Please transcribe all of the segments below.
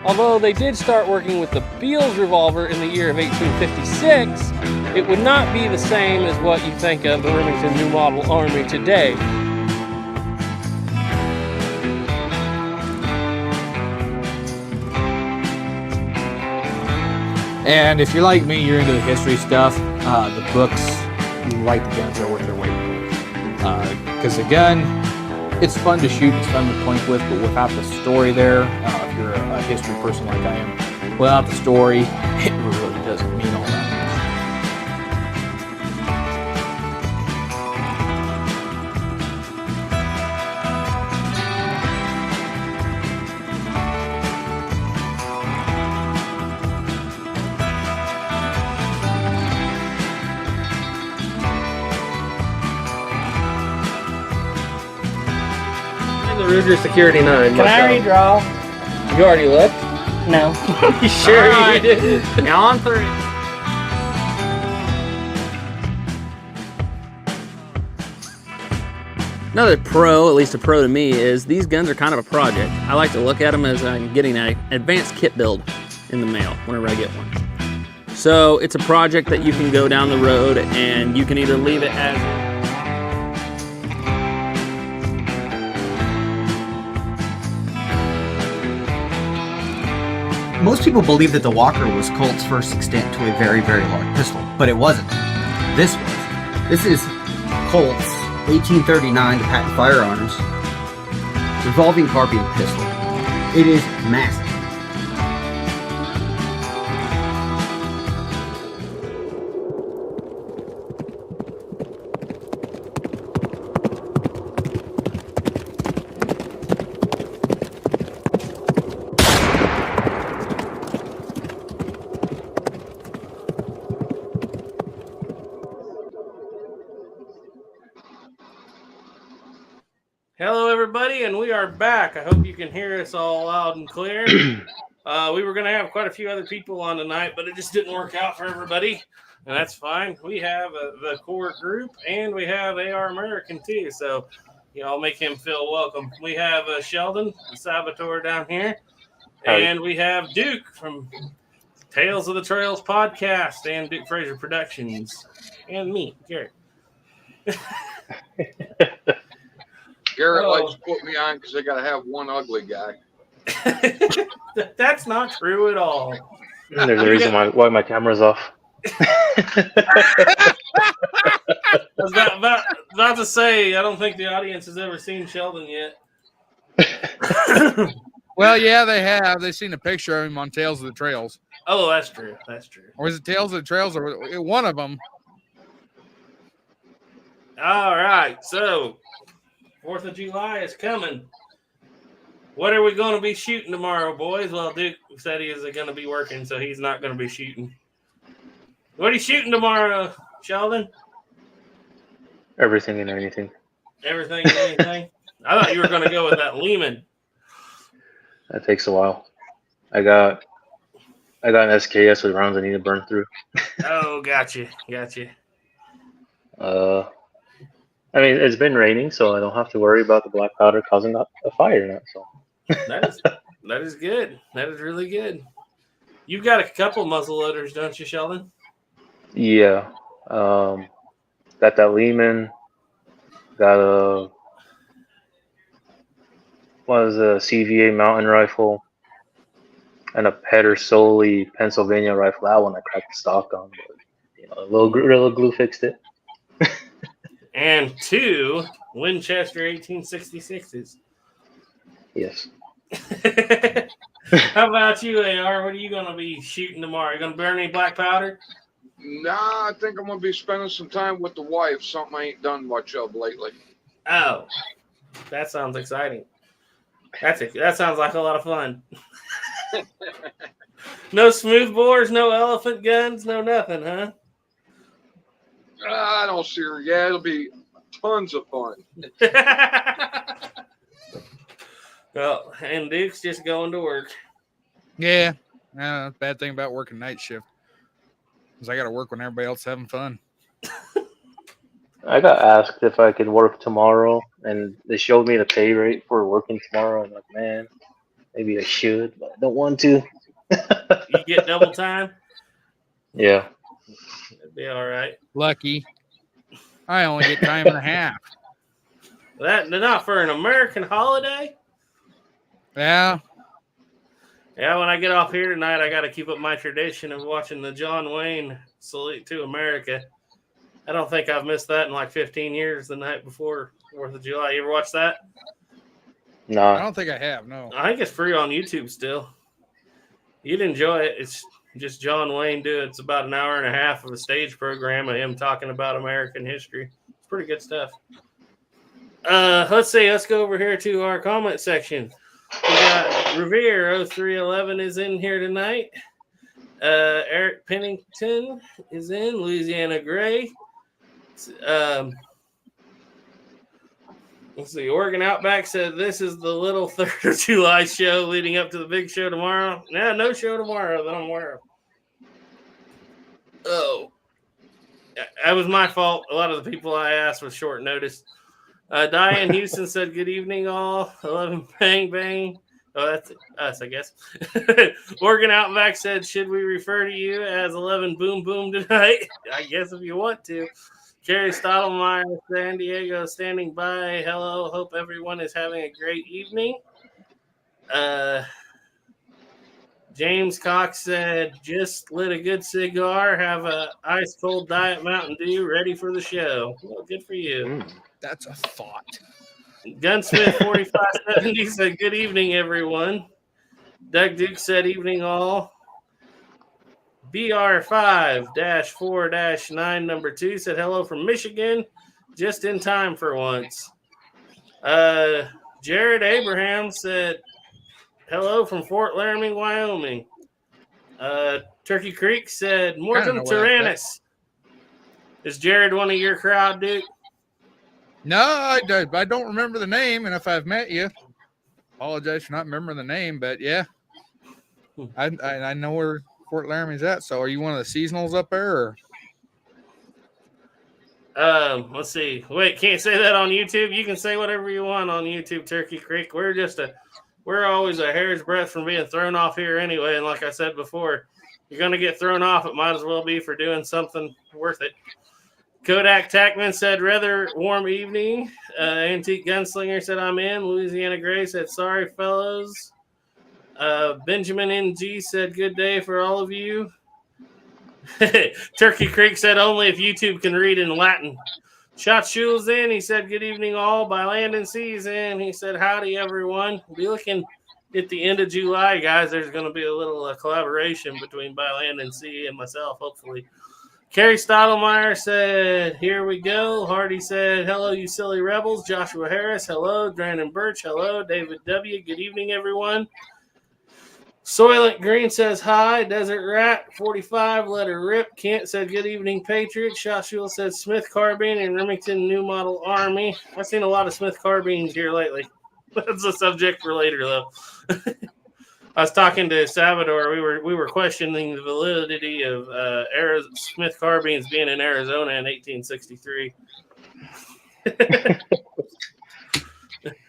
Although they did start working with the Beals revolver in the year of 1856, it would not be the same as what you think of the Remington New Model Army today. And if you're like me, you're into the history stuff, the books, you like the guns are worth their weight in gold. Because a gun, it's fun to shoot, it's fun to point with, but without the story there, if you're a history person like I am, without the story, it really doesn't mean all that. Ruger Security 9. Can I redraw? You already looked? No. You sure All you did? Now on 3. Another pro, at least a pro to me, is these guns are kind of a project. I like to look at them as I'm getting an advanced kit build in the mail whenever I get one. So it's a project that you can go down the road and you can either leave it as Most people believe that the Walker was Colt's first extent to a very, very large pistol, but it wasn't. This was. This is Colt's 1839 to patent firearms revolving carbine pistol. It is massive. Hello, everybody, and we are back. I hope you can hear us all loud and clear. We were going to have quite a few other people on tonight, but it just didn't work out for everybody, and that's fine. We have the core group, and we have AR American, too, so I'll make him feel welcome. We have Sheldon, the Saboteur, down here, and we have Duke from Tales of the Trails podcast and Duke Fraser Productions, and me, Garrett. Garrett likes to put me on because I got to have one ugly guy. That's not true at all. There's a reason why my camera's off. I was about to say, I don't think the audience has ever seen Sheldon yet. Well, yeah, they have. They've seen a picture of him on Tales of the Trails. Oh, that's true. That's true. Or is it Tales of the Trails or one of them? All right. So, 4th of July is coming. What are we going to be shooting tomorrow, boys? Well, Duke said he is going to be working, so he's not going to be shooting. What are you shooting tomorrow, Sheldon? Everything and anything. Everything and anything? I thought you were going to go with that Lehman. That takes a while. I got an SKS with rounds I need to burn through. Oh, gotcha. I mean, it's been raining, so I don't have to worry about the black powder causing a fire now. So that is good. That is really good. You've got a couple muzzle loaders, don't you, Sheldon? yeah, got that Lehman. Got a CVA mountain rifle and a Pedersoli Pennsylvania rifle. That one I cracked the stock on, but a little Gorilla Glue fixed it. And 2 Winchester 1866s. Yes. How about you, AR? What are you going to be shooting tomorrow? You going to burn any black powder? Nah, I think I'm going to be spending some time with the wife, something I ain't done much of lately. Oh, that sounds exciting. That sounds like a lot of fun. No smooth bores, no elephant guns, no nothing, huh? I don't see her. Yeah, it'll be tons of fun. Well, and Duke's just going to work. Yeah. Bad thing about working night shift is I got to work when everybody else is having fun. I got asked if I could work tomorrow, and they showed me the pay rate for working tomorrow. I'm like, man, Maybe I should, but I don't want to. You get double time? Yeah. It'd be all right. Lucky. I only get time and a half. That not for an American holiday? Yeah. Yeah, when I get off here tonight, I got to keep up my tradition of watching the John Wayne Salute to America. I don't think I've missed that in like 15 years the night before 4th of July. You ever watch that? I Nah. don't think I have, no. I think it's free on YouTube still. You'd enjoy it. It's just John Wayne do it. It's about an hour and a half of a stage program of him talking about American history. It's pretty good stuff. Let's go over here to our comment section. We got Revere 0311 is in here tonight. Eric Pennington is in. Louisiana Gray. Let's see. Oregon Outback said this is the little 3rd of July show leading up to the big show tomorrow. Nah, no show tomorrow that I'm aware of. Oh, that was my fault. A lot of the people I asked with short notice. Diane Houston said, good evening, all. 11 bang bang. Oh, that's us, I guess. Oregon Outback said, should we refer to you as 11 boom boom tonight? I guess if you want to. Carrie Stottlemyre, San Diego, standing by. Hello. Hope everyone is having a great evening. James Cox said, just lit a good cigar, have a ice cold Diet Mountain Dew ready for the show. Well, good for you. That's a thought. Gunsmith 4570 said, good evening, everyone. Doug Duke said, evening all. BR5-4-9 number 2 said, hello from Michigan. Just in time for once. Jared Abraham said, hello from Fort Laramie, Wyoming. Turkey Creek said, Morton Tyrannus. Is Jared one of your crowd, Duke? No, I don't remember the name, and if I've met you, apologize for not remembering the name, but yeah, I know where Fort Laramie's at. So, are you one of the seasonals up there? Or? Let's see. Wait, can't say that on YouTube. You can say whatever you want on YouTube, Turkey Creek. We're always a hair's breadth from being thrown off here anyway. And like I said before, you're gonna get thrown off. It might as well be for doing something worth it. Kodak Tackman said, rather warm evening. Antique Gunslinger said, I'm in. Louisiana Gray said, sorry, fellows. Benjamin NG said, good day for all of you. Turkey Creek said, only if YouTube can read in Latin. Shot Shules in. He said, good evening all. By land and seas in. He said, howdy, everyone. Be looking at the end of July, guys. There's going to be a little collaboration between By Land and Sea and myself, hopefully. Carrie Stottlemyre said, here we go. Hardy said, hello, you silly rebels. Joshua Harris, hello. Brandon Birch, hello. David W., good evening, everyone. Soylent Green says, hi. Desert Rat, 45, let her rip. Kent said, good evening, Patriot. Joshua said, Smith Carbine and Remington New Model Army. I've seen a lot of Smith Carbines here lately. That's a subject for later, though. I was talking to Salvador. We were questioning the validity of Smith carbines being in Arizona in 1863,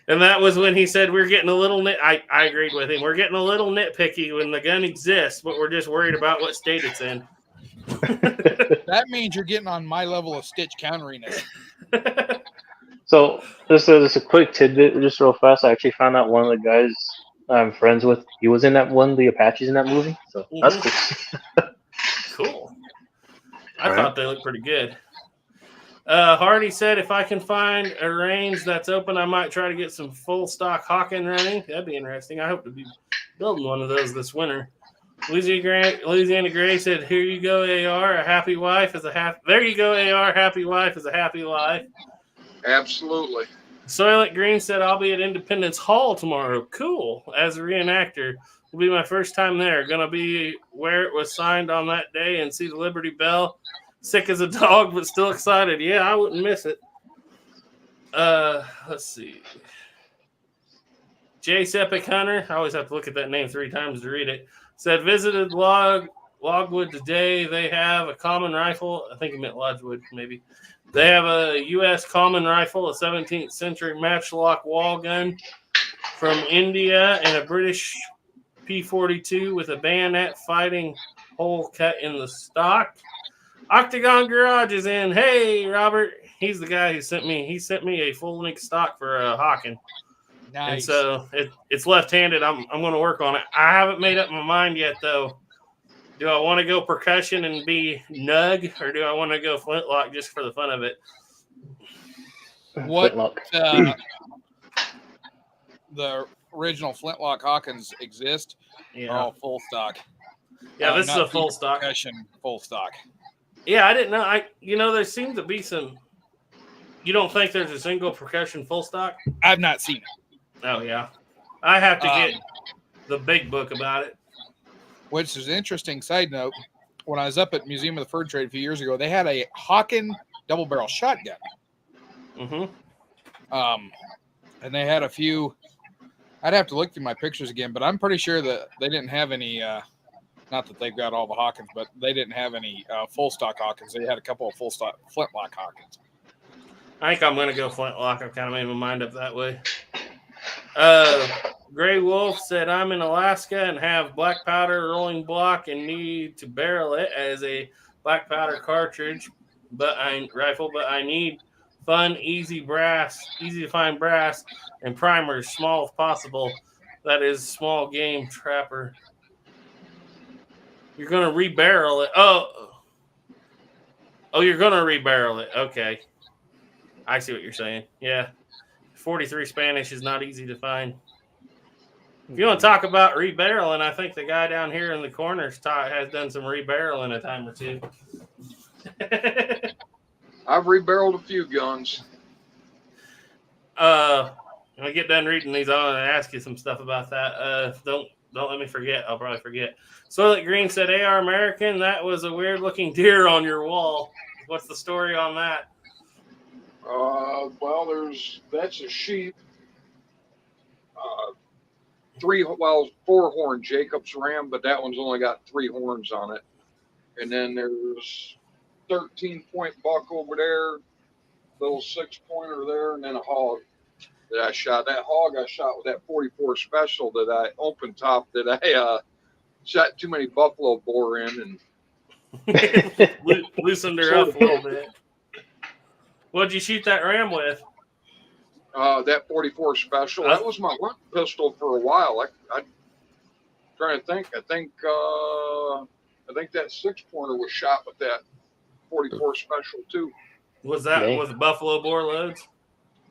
and that was when he said we're getting a little. I agreed with him. We're getting a little nitpicky when the gun exists, but we're just worried about what state it's in. That means you're getting on my level of stitch counteriness. So just a quick tidbit, just real fast. I actually found out one of the guys I'm friends with, he was in that one, the Apaches in that movie. So that's cool. Cool. I thought they looked pretty good. Hardy said, if I can find a range that's open, I might try to get some full stock Hawken running. That'd be interesting. I hope to be building one of those this winter. Louisiana Gray said, here you go, AR. A happy wife is a happy. There you go, AR. Happy wife is a happy life. Absolutely. Soylent Green said, I'll be at Independence Hall tomorrow. Cool. As a reenactor. Will be my first time there. Gonna be where it was signed on that day and see the Liberty Bell. Sick as a dog, but still excited. Yeah, I wouldn't miss it. Let's see. Jace Epic Hunter. I always have to look at that name 3 times to read it. Said, visited Logwood today. They have a common rifle. I think he meant Lodgewood, maybe. They have a U.S. common rifle, a 17th century matchlock wall gun. from India and a British P42 with a bayonet fighting hole cut in the stock. Octagon Garage is in. Hey, Robert. He's the guy who sent me. He sent me a full length stock for Hawken. Nice. And so it's left-handed. I'm going to work on it. I haven't made up my mind yet, though. Do I want to go percussion and be Nug, or do I want to go flintlock just for the fun of it? What Flintlock. The original Flintlock Hawkins exist? Yeah. Oh, full stock. Yeah, this is not a full deep stock. percussion, full stock. Yeah, I didn't know. There seems to be some. You don't think there's a single percussion full stock? I've not seen it. Oh yeah, I have to get the big book about it. Which is an interesting side note. When I was up at Museum of the Fur Trade a few years ago, they had a Hawken double barrel shotgun. Mm-hmm. And they had a few. I'd have to look through my pictures again, but I'm pretty sure that they didn't have any. Not that they've got all the Hawkins, but they didn't have any full stock Hawkins. They had a couple of full stock Flintlock Hawkins. I think I'm going to go flintlock. I've kind of made my mind up that way. Gray Wolf said, I'm in Alaska and have black powder rolling block and need to barrel it as a black powder cartridge, but I need fun, easy to find brass and primers, small if possible. That is small game trapper. You're going to rebarrel it. Oh, you're going to rebarrel it. Okay. I see what you're saying. Yeah. 43 Spanish is not easy to find. If you want to talk about rebarreling, I think the guy down here in the corner has done some rebarreling a time or two. I've rebarreled a few guns. When I get done reading these, I want to ask you some stuff about that. Don't let me forget. I'll probably forget. Soylent Green said, AR American, that was a weird-looking deer on your wall. What's the story on that? Well, that's a sheep. 4-horn Jacob's ram, but that one's only got 3 horns on it. And then there's 13-point buck over there, little 6-pointer there, and then a hog that I shot. That hog I shot with that 44 special that I open top that I shot too many buffalo boar in and loosened her up a little bit. What'd you shoot that ram with? That 44 special. That was my hunt pistol for a while. I'm trying to think. I think that 6-pointer was shot with that 44 special too. Was that with buffalo boar loads?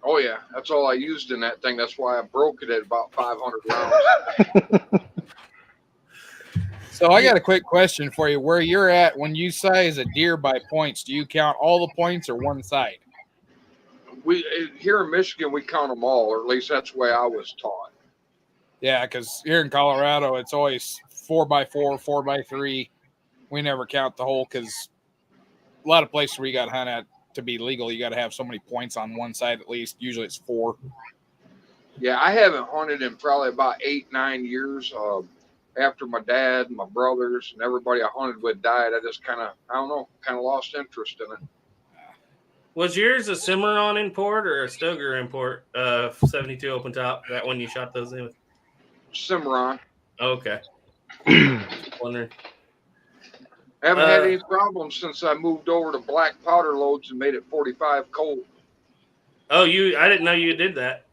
Oh yeah, that's all I used in that thing. That's why I broke it at about 500 rounds. So I got a quick question for you. Where you're at, when you size a deer by points, do you count all the points or one side? Here in Michigan, we count them all, or at least that's the way I was taught. Yeah, because here in Colorado, it's always 4x4, 4x3. We never count the whole because a lot of places where you got to hunt at to be legal, you got to have so many points on one side at least. Usually it's 4. Yeah, I haven't hunted in probably about 8-9 years. After my dad and my brothers and everybody I hunted with died, I just kind of lost interest in it. Was yours a Cimarron import or a Stoeger import? 72 open top. That one you shot those in with? Cimarron. Okay. Wondering. Haven't had any problems since I moved over to black powder loads and made it 45 Colt. Oh, I didn't know you did that.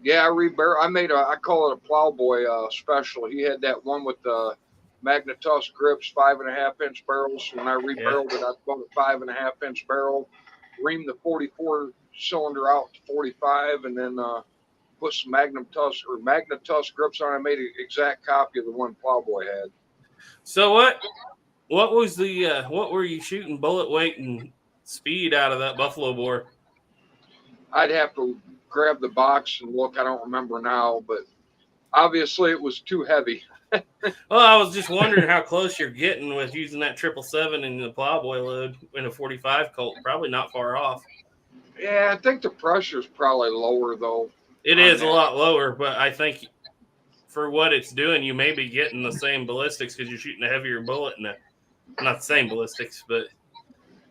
Yeah, I call it a Plowboy special. He had that one with the Magnetus grips, 5.5-inch barrels. When I rebarreled it, I put a 5.5-inch barrel, reamed the 44 cylinder out to 45, and then put some Magnetus grips on it. I made an exact copy of the one Plowboy had. So what was what were you shooting bullet weight and speed out of that buffalo boar? I'd have to grab the box and look. I don't remember now, but obviously it was too heavy. Well, I was just wondering how close you're getting with using that 777 and the Plowboy load in a 45 Colt. Probably not far off. Yeah, I think the pressure's probably lower though. It is a lot lower, but I think for what it's doing, you may be getting the same ballistics because you're shooting a heavier bullet in it. Not the same ballistics, but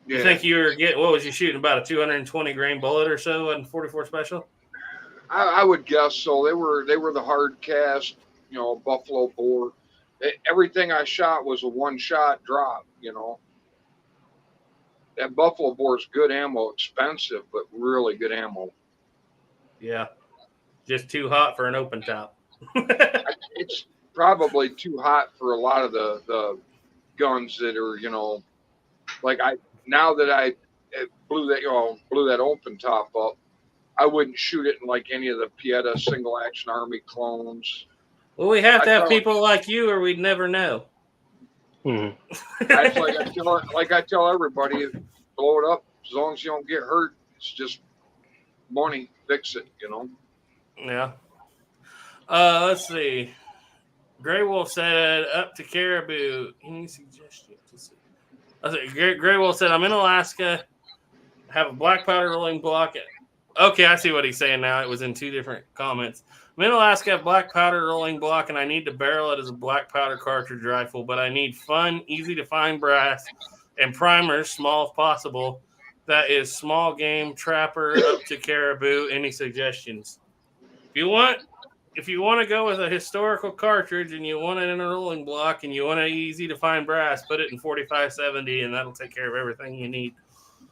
you think you were what was you shooting, about a 220 grain bullet or so in 44 special? I would guess so. They were the hard cast, buffalo bore. Everything I shot was a one shot drop. That buffalo bore is good ammo, expensive but really good ammo. Yeah, just too hot for an open top. It's probably too hot for a lot of the guns that are like now that I blew that open top up. I wouldn't shoot it in like any of the Pieta single action army clones. Well, we have to have people like you, or we'd never know. Mm-hmm. I tell everybody, blow it up as long as you don't get hurt. It's just money. Fix it, Yeah. Let's see. Grey Wolf said up to Caribou. Any suggestions? Grey Wolf said I'm in Alaska. Have a black powder rolling block. Okay, I see what he's saying now. It was in two different comments. I'm in Alaska, have black powder rolling block, and I need to barrel it as a black powder cartridge rifle, but I need fun, easy to find brass, and primers, small if possible. That is small game, trapper, up to Caribou. Any suggestions? If you want to go with a historical cartridge and you want it in a rolling block and you want it easy to find brass, put it in 4570, and that'll take care of everything you need.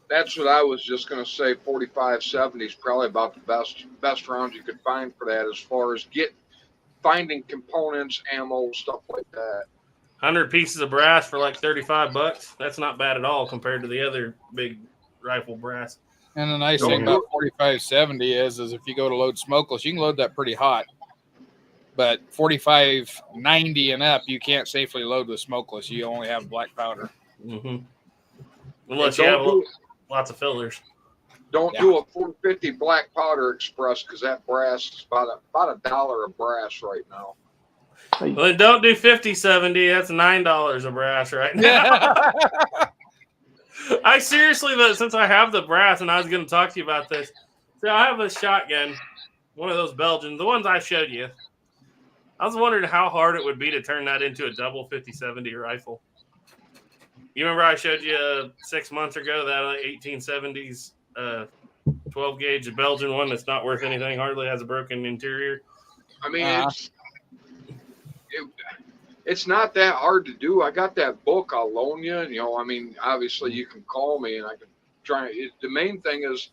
That's what I was just going to say. 4570 is probably about the best rounds you could find for that, as far as finding components, ammo, stuff like that. 100 pieces of brass for like $35. That's not bad at all compared to the other big rifle brass. And the nice thing about 4570 is if you go to load smokeless, you can load that pretty hot. But 4590 and up, you can't safely load with smokeless. You only have black powder. Mm-hmm. Unless you have lots of fillers. Don't do a 450 black powder express, because that brass is about $1 of brass right now. Well, don't do 5070. That's $9 of brass right now. I seriously, since I have the brass, and I was going to talk to you about this. So I have a shotgun, one of those Belgians, the ones I showed you. I was wondering how hard it would be to turn that into a double 5070 rifle. You remember I showed you 6 months ago that 1870s 12 gauge Belgian one that's not worth anything, hardly has a broken interior. I mean, it's not that hard to do. I got that book. I'll loan you. I mean, obviously you can call me and I can try. The main thing is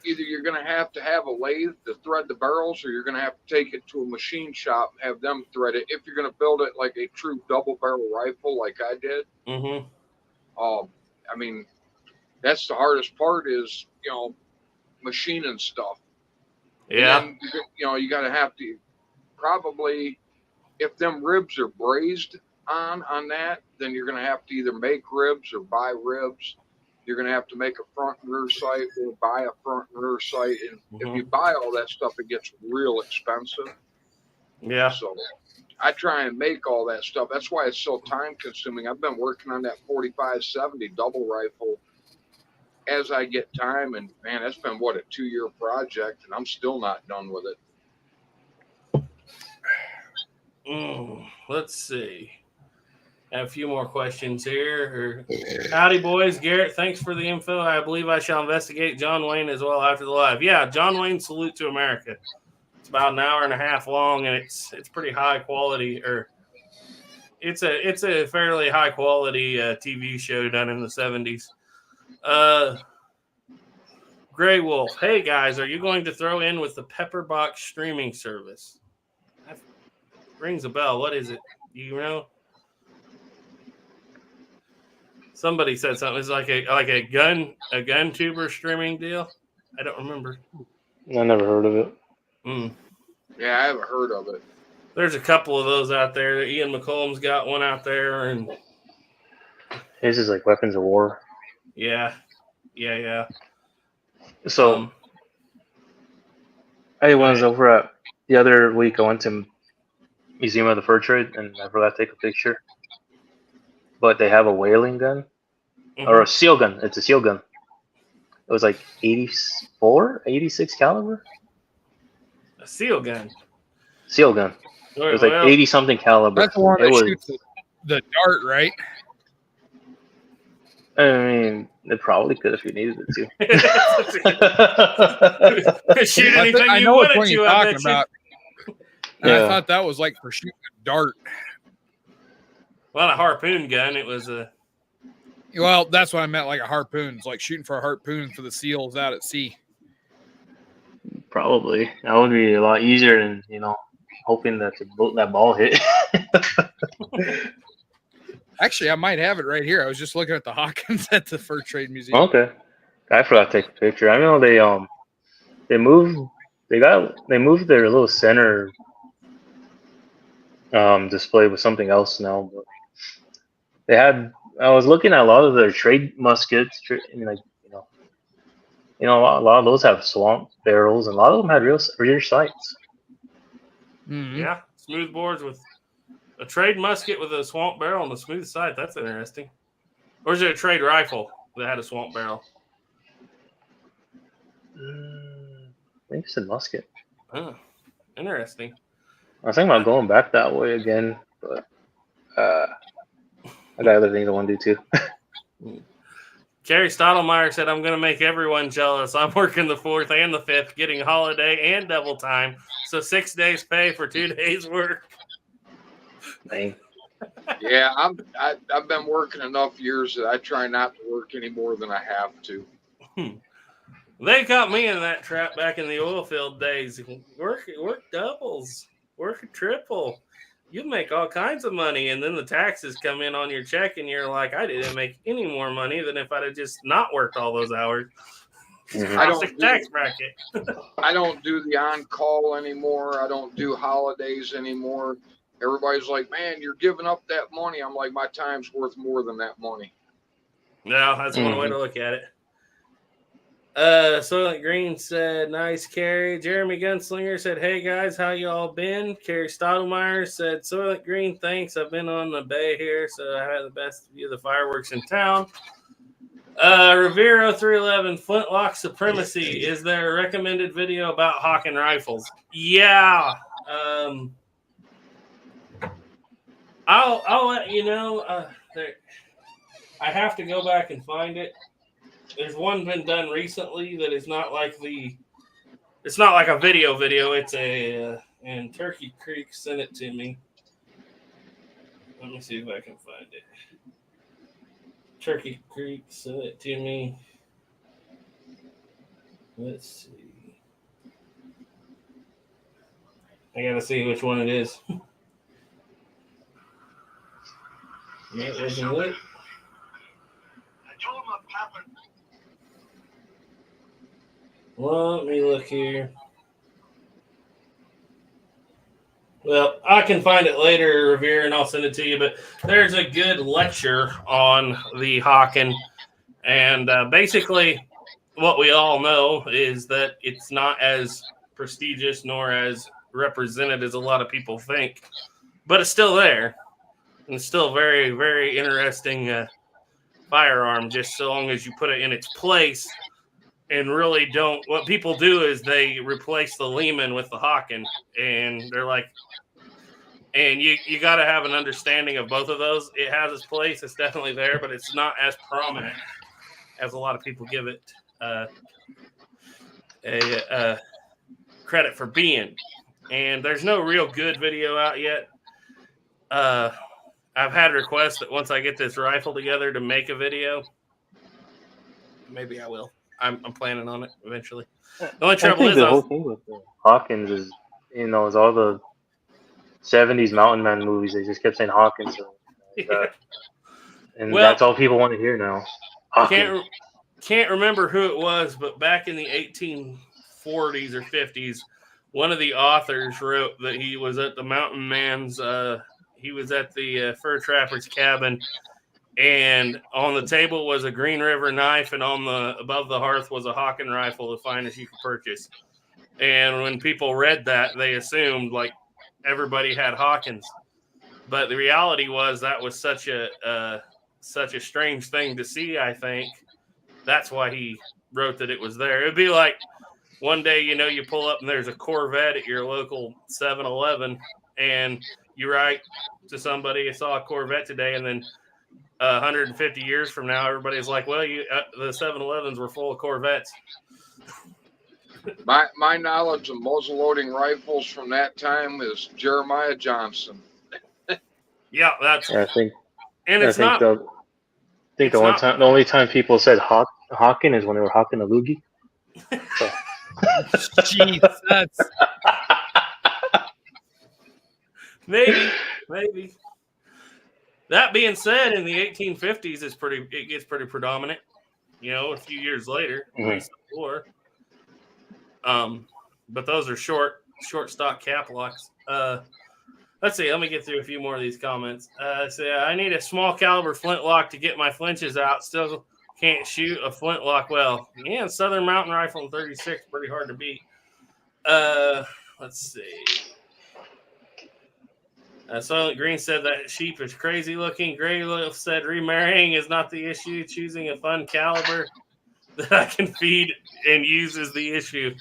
either you're going to have a lathe to thread the barrels, or you're going to have to take it to a machine shop and have them thread it. If you're going to build it like a true double barrel rifle, like I did. Mm-hmm. I mean, that's the hardest part is, machining stuff. Yeah. And then, you got to have to probably, if them ribs are brazed on that, then you're going to have to either make ribs or buy ribs. You're going to have to make a front and rear sight or buy a front and rear sight. And if you buy all that stuff, it gets real expensive. Yeah. So I try and make all that stuff. That's why it's so time consuming. I've been working on that 4570 double rifle as I get time. And man, it's been a 2-year project, and I'm still not done with it. Let's see. I have a few more questions here. Howdy, boys. Garrett, thanks for the info. I believe I shall investigate John Wayne as well after the live. Yeah, John Wayne Salute to America. It's about an hour and a half long, and it's pretty high quality. Or it's a fairly high quality TV show done in the 70s. Grey Wolf. Hey guys, are you going to throw in with the Pepperbox streaming service? That rings a bell. What is it? You know? Somebody said something. It's like a gun tuber streaming deal. I don't remember. I never heard of it. Yeah, I haven't heard of it. There's a couple of those out there. Ian McCollum's got one out there, and His is like Weapons of War. yeah. So I was over at the other week. I went to Museum of the Fur Trade, and I forgot to take a picture. But they have a whaling gun or a seal gun. It's a seal gun. It was like 86 caliber. A seal gun. Seal gun. It was like 80 something caliber. That's the one that shoots the dart, right? I mean, It probably could if you needed it to. Shoot anything I you know which wanted one to. you're I talking bet you. about. And Yeah. I thought that was like for shooting a dart. Well, a harpoon gun. It was a. Well, that's what I meant, like a harpoon. It's like shooting for a harpoon for the seals out at sea. Probably. That would be a lot easier than, hoping that that ball hit. Actually, I might have it right here. I was just looking at the Hawkins at the Fur Trade Museum. Okay. I forgot to take a picture. I know they moved their little center display with something else now, but I was looking at a lot of their trade muskets, a lot of those have swamp barrels, and a lot of them had rear sights. Mhm. Yeah, smooth bores with a trade musket with a swamp barrel and a smooth sight. That's interesting. Or is it a trade rifle that had a swamp barrel? I think it's a musket. Oh, interesting. I was thinking about going back that way again, but I got other things I want to do too. Jerry Stottlemyre said, I'm going to make everyone jealous. I'm working the 4th and the 5th, getting holiday and double time. So 6 days pay for 2 days work. Dang. Yeah, I've been working enough years that I try not to work any more than I have to. They caught me in that trap back in the oil field days. Work doubles, work a triple. You make all kinds of money, and then the taxes come in on your check, and you're like, I didn't make any more money than if I'd have just not worked all those hours. Mhm. I don't Classic tax bracket. I don't do the on-call anymore. I don't do holidays anymore. Everybody's like, man, you're giving up that money. I'm like, my time's worth more than that money. No, that's one way to look at it. Soylent Green said, nice carry. Jeremy Gunslinger said, hey guys, how y'all been? Kerry Stottlemyre said, Soylent Green, thanks. I've been on the bay here, so I had the best view of the fireworks in town. Rivero 311, Flintlock Supremacy. Is there a recommended video about Hawken rifles? Yeah. I'll let you know. I have to go back and find it. There's one been done recently that is not like it's not like a video. It's and Turkey Creek sent it to me. Let me see if I can find it. Turkey Creek sent it to me. Let's see. I gotta see which one it is. Yeah, isn't it? Let me look here. Well, I can find it later, Revere, and I'll send it to you. But there's a good lecture on the Hawken. And basically, what we all know is that it's not as prestigious nor as represented as a lot of people think. But it's still there. And it's still very, very interesting firearm, just so long as you put it in its place. And really don't. What people do is they replace the Lehman with the Hawken, and they're like, and you got to have an understanding of both of those. It has its place; it's definitely there, but it's not as prominent as a lot of people give it credit for being. And there's no real good video out yet. I've had requests that once I get this rifle together to make a video, maybe I will. I'm planning on it eventually. The only trouble is the whole thing with Hawkins is, is all the 70s Mountain Man movies. They just kept saying Hawkins. And that's all people want to hear now. Hawkins. Can't remember who it was, but back in the 1840s or 50s, one of the authors wrote that he was at the Mountain Man's, he was at the fur trapper's cabin, and on the table was a Green River knife, and above the hearth was a Hawken rifle, the finest you could purchase. And when people read that, they assumed like everybody had Hawkins, but the reality was that was such a strange thing to see. I think that's why he wrote that it was there. It'd be like one day, you pull up and there's a Corvette at your local 7-Eleven, and you write to somebody, I saw a Corvette today, and then 150 years from now, everybody's like, well, the 7-Elevens were full of Corvettes. My knowledge of muzzle-loading rifles from that time is Jeremiah Johnson. Yeah, that's. I think. And it's not. The only time people said hawking is when they were hawking a loogie. So. Jeez, that's maybe. That being said, in the 1850s, it gets pretty predominant. You know, a few years later, before. But those are short stock cap locks. Let's see. Let me get through a few more of these comments. I need a small caliber flintlock to get my flinches out. Still can't shoot a flintlock well. Yeah, Southern Mountain Rifle in 36, pretty hard to beat. Let's see. Silent Green said that sheep is crazy looking. Gray Wolf said remarrying is not the issue. Choosing a fun caliber that I can feed and use is the issue.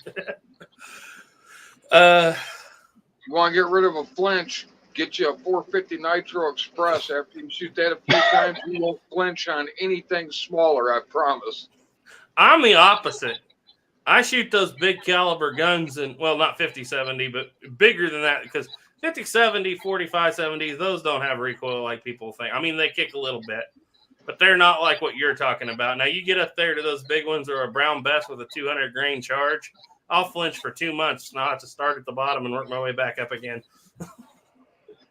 You want to get rid of a flinch, get you a 450 Nitro Express. After you shoot that a few times, you won't flinch on anything smaller, I promise. I'm the opposite. I shoot those big caliber guns, and well, not 50-70, but bigger than that, because 50-70, 45-70, those don't have recoil like people think. I mean, they kick a little bit, but they're not like what you're talking about. Now, you get up there to those big ones or a Brown Bess with a 200 grain charge, I'll flinch for 2 months, and I'll have to start at the bottom and work my way back up again.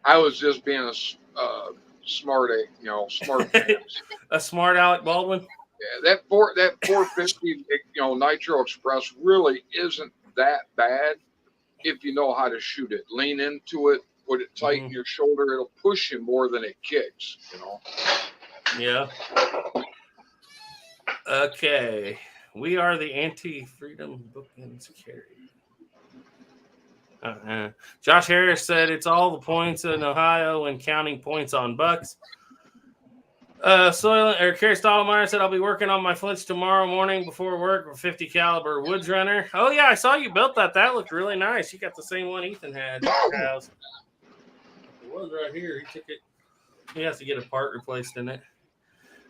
I was just being a smart pants. A smart Alec Baldwin? Yeah, that 450 Nitro Express really isn't that bad if you know how to shoot it. Lean into it, put it tight in your shoulder. It'll push you more than it kicks, Yeah. Okay. We are the anti-freedom bookends carry. Josh Harris said it's all the points in Ohio and counting points on bucks. Kerry Stottlemyre said I'll be working on my flinch tomorrow morning before work with 50 caliber Woods Runner. Oh yeah, I saw you built that. That looked really nice. You got the same one Ethan had. It was right here. He took it. He has to get a part replaced in it.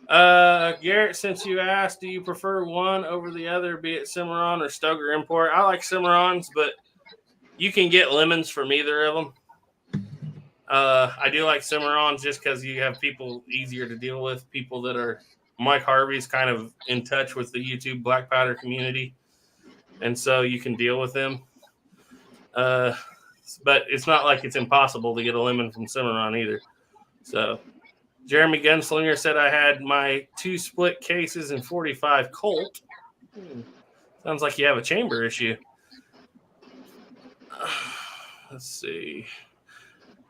Garrett, since you asked, do you prefer one over the other, be it Cimarron or Stoeger Import? I like Cimarrons, but you can get lemons from either of them. I do like Cimarrons just because you have people easier to deal with, people that are Mike Harvey's kind of in touch with the YouTube black powder community, and so you can deal with them. But it's not like it's impossible to get a lemon from Cimarron either. So Jeremy Gunslinger said I had my 2 split cases and 45 Colt. Sounds like you have a chamber issue. Let's see.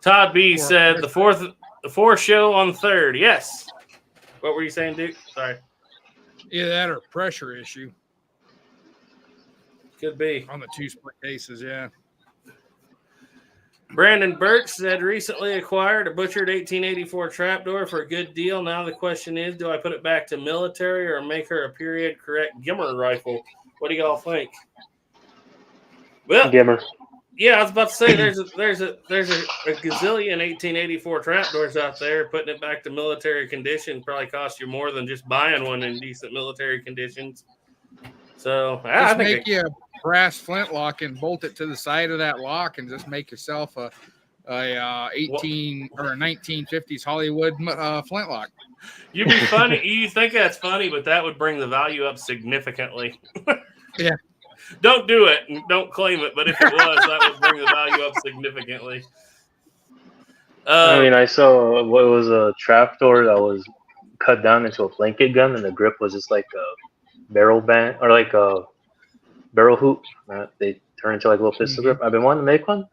Todd B said the fourth show on the 3rd. Yes. What were you saying, Duke? Sorry. Either that or pressure issue. Could be. On the 2 split cases, yeah. Brandon Burke said recently acquired a butchered 1884 trapdoor for a good deal. Now the question is, do I put it back to military or make her a period correct Gimmer rifle? What do y'all think? Well, Gimmer. Yeah, I was about to say there's a gazillion 1884 trapdoors out there. Putting it back to military condition probably costs you more than just buying one in decent military conditions. So I think make you a brass flintlock and bolt it to the side of that lock, and just make yourself a 1950s Hollywood flintlock. You'd be funny. You think that's funny, but that would bring the value up significantly. Yeah. Don't do it and don't claim it, but if it was, that would bring the value up significantly. I saw what was a trapdoor that was cut down into a blanket gun, and the grip was just like a barrel band or like a barrel hoop. They turn into like a little pistol grip. I've been wanting to make one,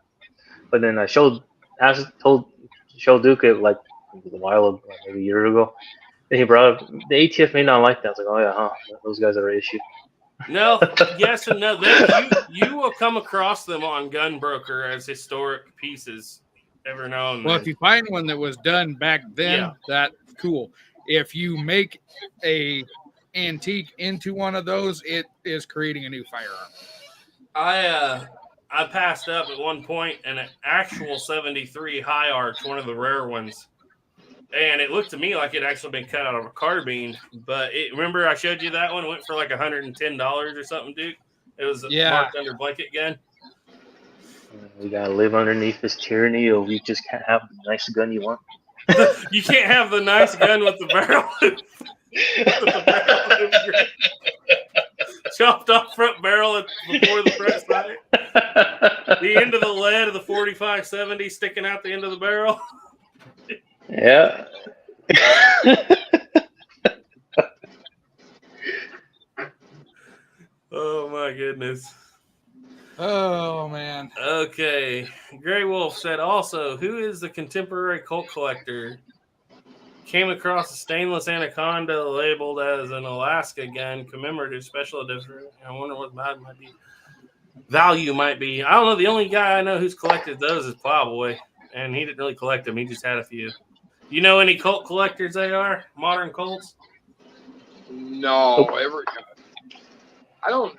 but then I told Duke it like a while ago, like maybe a year ago, and he brought up the ATF may not like that. I was like, oh yeah, those guys are an issue. No, yes and no. You will come across them on Gunbroker as historic pieces every now and then. Well, if you find one that was done back then, that's cool. If you make a antique into one of those, it is creating a new firearm. I passed up at one point an actual 73 high arch, one of the rare ones, and it looked to me like it actually been cut out of a carbine. But remember I showed you that one? It went for like $110 or something, Duke. It was marked under blanket gun. We gotta live underneath this tyranny, or we just can't have the nice gun you want. You can't have the nice gun with the barrel. Chopped off front barrel before the front sight. The end of the lead of the 45-70 sticking out the end of the barrel. Yeah. Oh my goodness. Oh man. Okay. Grey Wolf said also, who is the contemporary Colt collector? Came across a stainless Anaconda labeled as an Alaska gun, commemorative special edition. I wonder what value might be. I don't know. The only guy I know who's collected those is Plowboy, and he didn't really collect them. He just had a few. You know any Colt collectors they are? Modern Colts? No, I don't.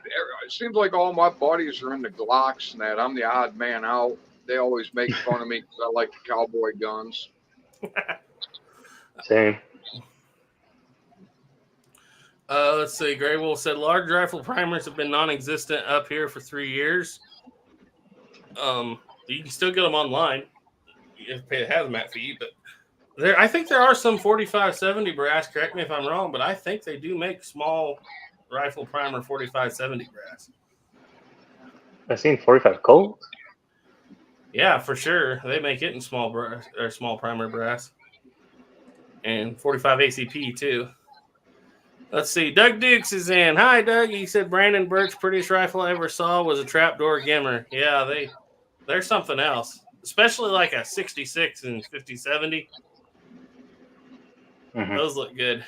It seems like all my buddies are into Glocks and that. I'm the odd man out. They always make fun of me because I like the cowboy guns. Same. Let's see. Grey Wolf said large rifle primers have been non-existent up here for 3 years. You can still get them online. You have to pay a hazmat fee, but I think there are some 45-70 brass. Correct me if I'm wrong, but I think they do make small rifle primer 45-70 brass. I've seen 45 Colt. Yeah, for sure. They make it in small brass or small primer brass. And 45 ACP too. Let's see. Doug Dukes is in. Hi, Doug. He said Brandon Burke's prettiest rifle I ever saw was a trapdoor Gimmer. Yeah, they're something else. Especially like a 66 and 50-70. Mm-hmm. Those look good.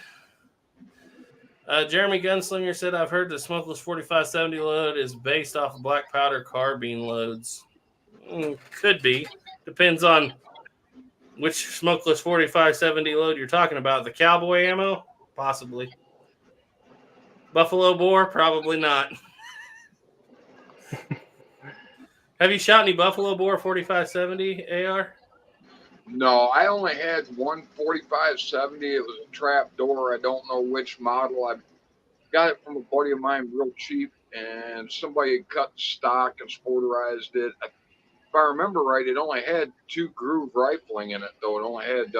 Jeremy Gunslinger said, I've heard the smokeless 45-70 load is based off of black powder carbine loads. Could be. Depends on which smokeless 45-70 load you're talking about. The cowboy ammo? Possibly. Buffalo bore? Probably not. Have you shot any buffalo bore 45-70 AR? No, I only had one 45-70. It was a trap door. I don't know which model. I got it from a buddy of mine real cheap, and somebody had cut the stock and sporterized it. If I remember right, it only had 2 groove rifling in it, though. It only had,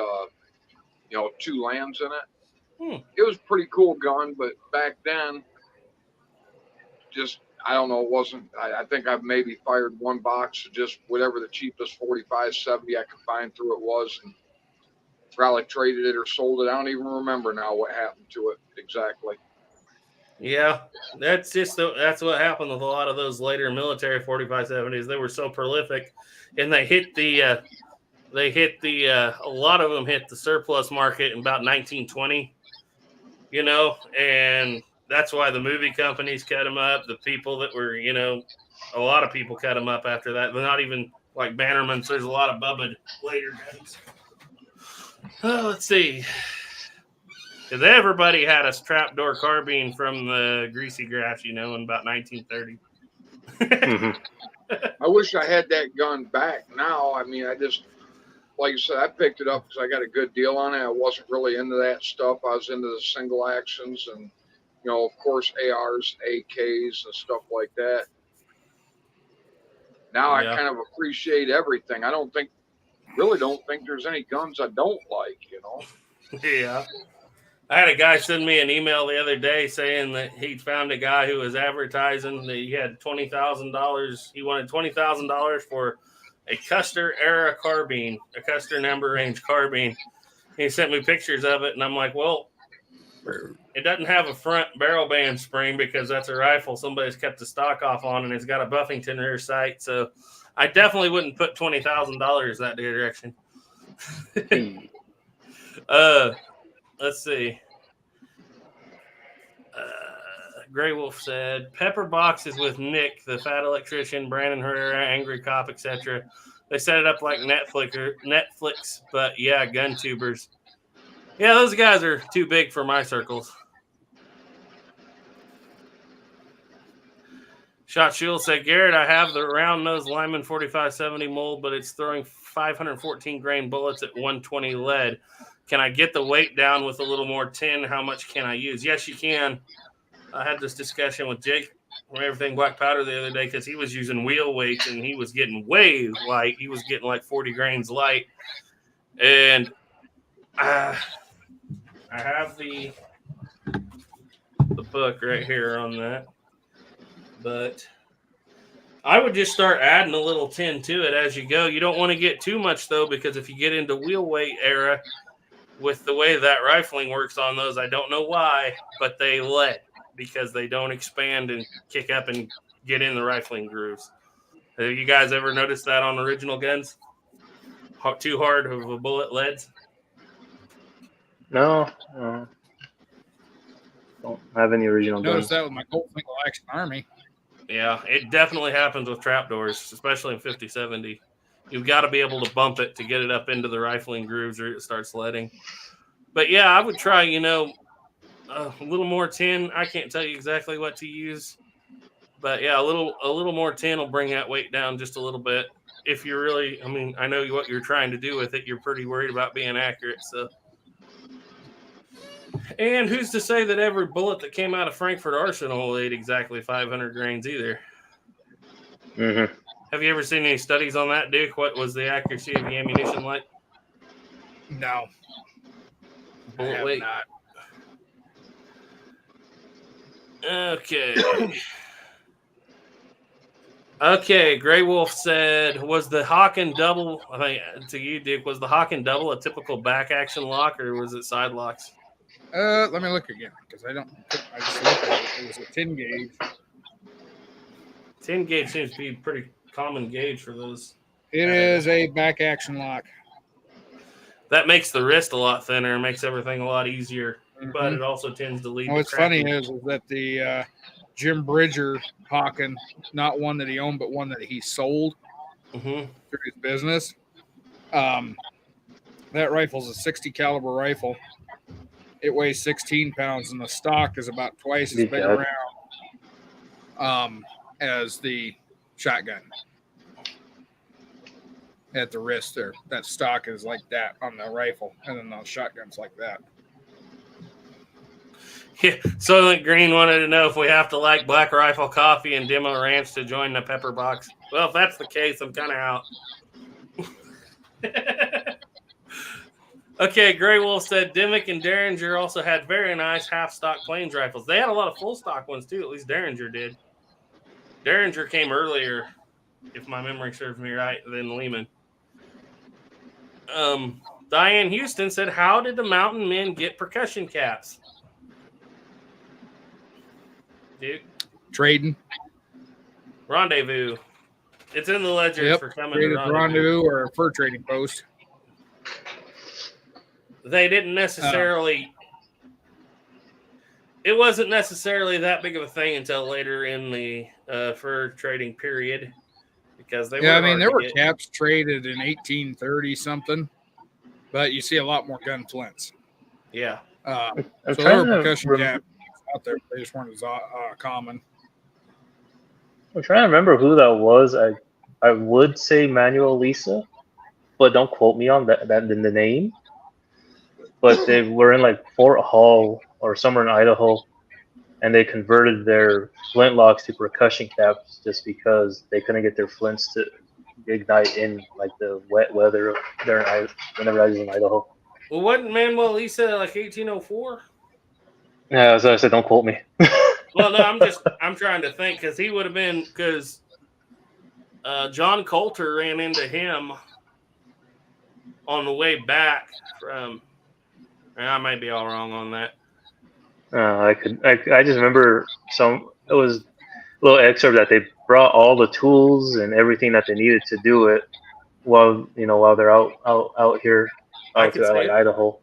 2 lands in it. It was a pretty cool gun, but back then, just, I don't know, it wasn't, I think I've maybe fired one box of just whatever the cheapest 45-70 I could find through it was, and probably traded it or sold it. I don't even remember now what happened to it exactly. Yeah, that's what happened with a lot of those later military 45-70s. They were so prolific, and they hit a lot of them hit the surplus market in about 1920, and that's why the movie companies cut them up. The people that were, a lot of people cut them up after that. They're not even like Bannerman's. There's a lot of Bubba later guns. Let's see. Because everybody had a trapdoor carbine from the greasy grass, in about 1930. I wish I had that gun back now. I mean, I just, like I said, I picked it up because I got a good deal on it. I wasn't really into that stuff. I was into the single actions and, of course, ARs, AKs, and stuff like that. Now I kind of appreciate everything. I really don't think there's any guns I don't like, Yeah. I had a guy send me an email the other day saying that he found a guy who was advertising that he had $20,000. He wanted $20,000 for a Custer era carbine, a Custer number range carbine. He sent me pictures of it, and I'm like, well, it doesn't have a front barrel band spring because that's a rifle somebody's kept the stock off on, and it's got a Buffington rear sight. So I definitely wouldn't put $20,000 that direction. Let's see. Grey Wolf said, Pepper boxes with Nick, the fat electrician, Brandon Herrera, Angry Cop, etc. They set it up like Netflix, but yeah, gun tubers. Yeah, those guys are too big for my circles. Shot Shield said, Garrett, I have the round-nosed Lyman 45-70 mold, but it's throwing 514 grain bullets at 120 lead. can I get the weight down with a little more tin? How much can I use? Yes, you can. I had this discussion with Jake from Everything Black Powder the other day because he was using wheel weights and he was getting way light. He was getting like 40 grains light. And I have the book right here on that. But I would just start adding a little tin to it as you go. You don't want to get too much, though, because if you get into wheel weight era, with the way that rifling works on those, I don't know why, but they let because they don't expand and kick up and get in the rifling grooves. Have you guys ever noticed that on original guns? Too hard of a bullet leads? No, don't have any original Noticed guns. that with my Colt Single Action Army. Yeah, it definitely happens with trapdoors, especially in 50-70. You've got to be able to bump it to get it up into the rifling grooves or it starts leading. But yeah, I would try, a little more tin. I can't tell you exactly what to use. But yeah, a little more tin will bring that weight down just a little bit. If you're really, I know what you're trying to do with it. You're pretty worried about being accurate. So, and who's to say that every bullet that came out of Frankfurt Arsenal weighed exactly 500 grains either? Mm-hmm. Have you ever seen any studies on that, Duke? What was the accuracy of the ammunition like? No. Bullet weight? Not. Okay. Okay, Grey Wolf said, was the Hawken double, to you, Duke, was the Hawken double a typical back action lock or was it side locks? Let me look again because I just looked at it. It was a 10 gauge. 10 gauge seems to be a pretty common gauge for those. It is a back action lock. That makes the wrist a lot thinner and makes everything a lot easier, Mm-hmm. but it also tends to lead What's to funny cracking. is that the Jim Bridger Hawken, not one that he owned, but one that he sold Mm-hmm. through his business. That rifle's a 60 caliber rifle. It weighs 16 pounds, and the stock is about twice as big Yeah. around as the shotgun. At the wrist there, that stock is like that on the rifle, and then the shotgun's like that. Yeah, Soylent Green wanted to know if we have to like Black Rifle Coffee and Demo Ranch to join the Pepper Box. Well, if that's the case, I'm kind of out. Okay, Grey Wolf said Dimick and Derringer also had very nice half-stock plains rifles. They had a lot of full-stock ones, too. At least Derringer did. Derringer came earlier, if my memory serves me right, than Lehman. Diane Houston said, how did the Mountain Men get percussion caps? Dude. Trading. Rendezvous. It's in the ledger for coming Traded to Rendezvous or a fur trading post. They didn't necessarily. It wasn't necessarily that big of a thing until later in the fur trading period, because they. Yeah, were there were get. caps traded in 1830 something, but you see a lot more gun flints. Yeah. So there were percussion caps out there. They just weren't as common. I'm trying to remember who that was. I would say Manuel Lisa, but don't quote me on that in the name. But they were in like Fort Hall or somewhere in Idaho, and they converted their flintlocks to percussion caps just because they couldn't get their flints to ignite in like the wet weather there whenever I was in Idaho. Well, wasn't Manuel Lisa like 1804? Yeah, as I said, don't quote me. Well, no, I'm trying to think because he would have been because John Coulter ran into him on the way back from. I might be all wrong on that. I just remember it was a little excerpt that they brought all the tools and everything that they needed to do it while they're out here out to like Idaho.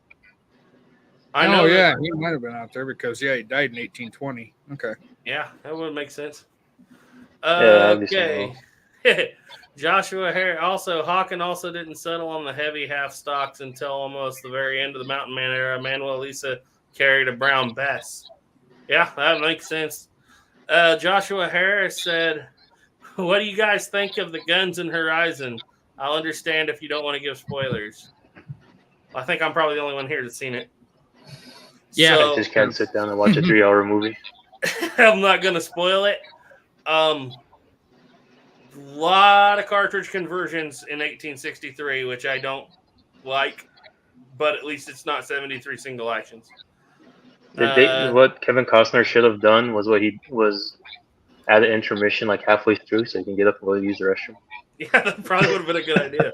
I know. Yeah, he might have been out there because he died in 1820. Okay. Yeah, that would make sense. Okay. Joshua Harris Hawken also didn't settle on the heavy half stocks until almost the very end of the Mountain Man era. Manuel Lisa carried a brown Bess. Yeah, that makes sense. Joshua Harris said, what do you guys think of the guns in Horizon? I'll understand if you don't want to give spoilers. I think I'm probably the only one here that's seen it. Yeah. So, I just can't sit down and watch a 3-hour movie. I'm not going to spoil it. Lot of cartridge conversions in 1863, which I don't like, but at least it's not 73 single actions. What Kevin Costner should have done was what he was at an intermission like halfway through, so he can get up and go use the restroom. Yeah, that probably would have been a good idea.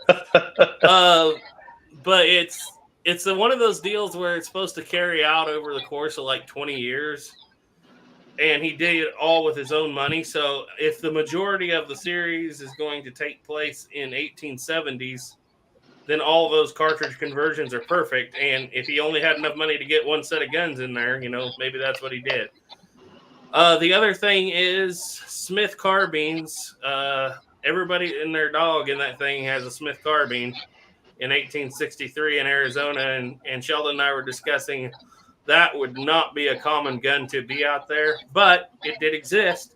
But it's one of those deals where it's supposed to carry out over the course of like 20 years. And he did it all with his own money. So if the majority of the series is going to take place in 1870s, then all those cartridge conversions are perfect. And if he only had enough money to get one set of guns in there, maybe that's what he did. The other thing is Smith carbines. Everybody and their dog in that thing has a Smith carbine in 1863 in Arizona. And Sheldon and I were discussing that would not be a common gun to be out there, but it did exist.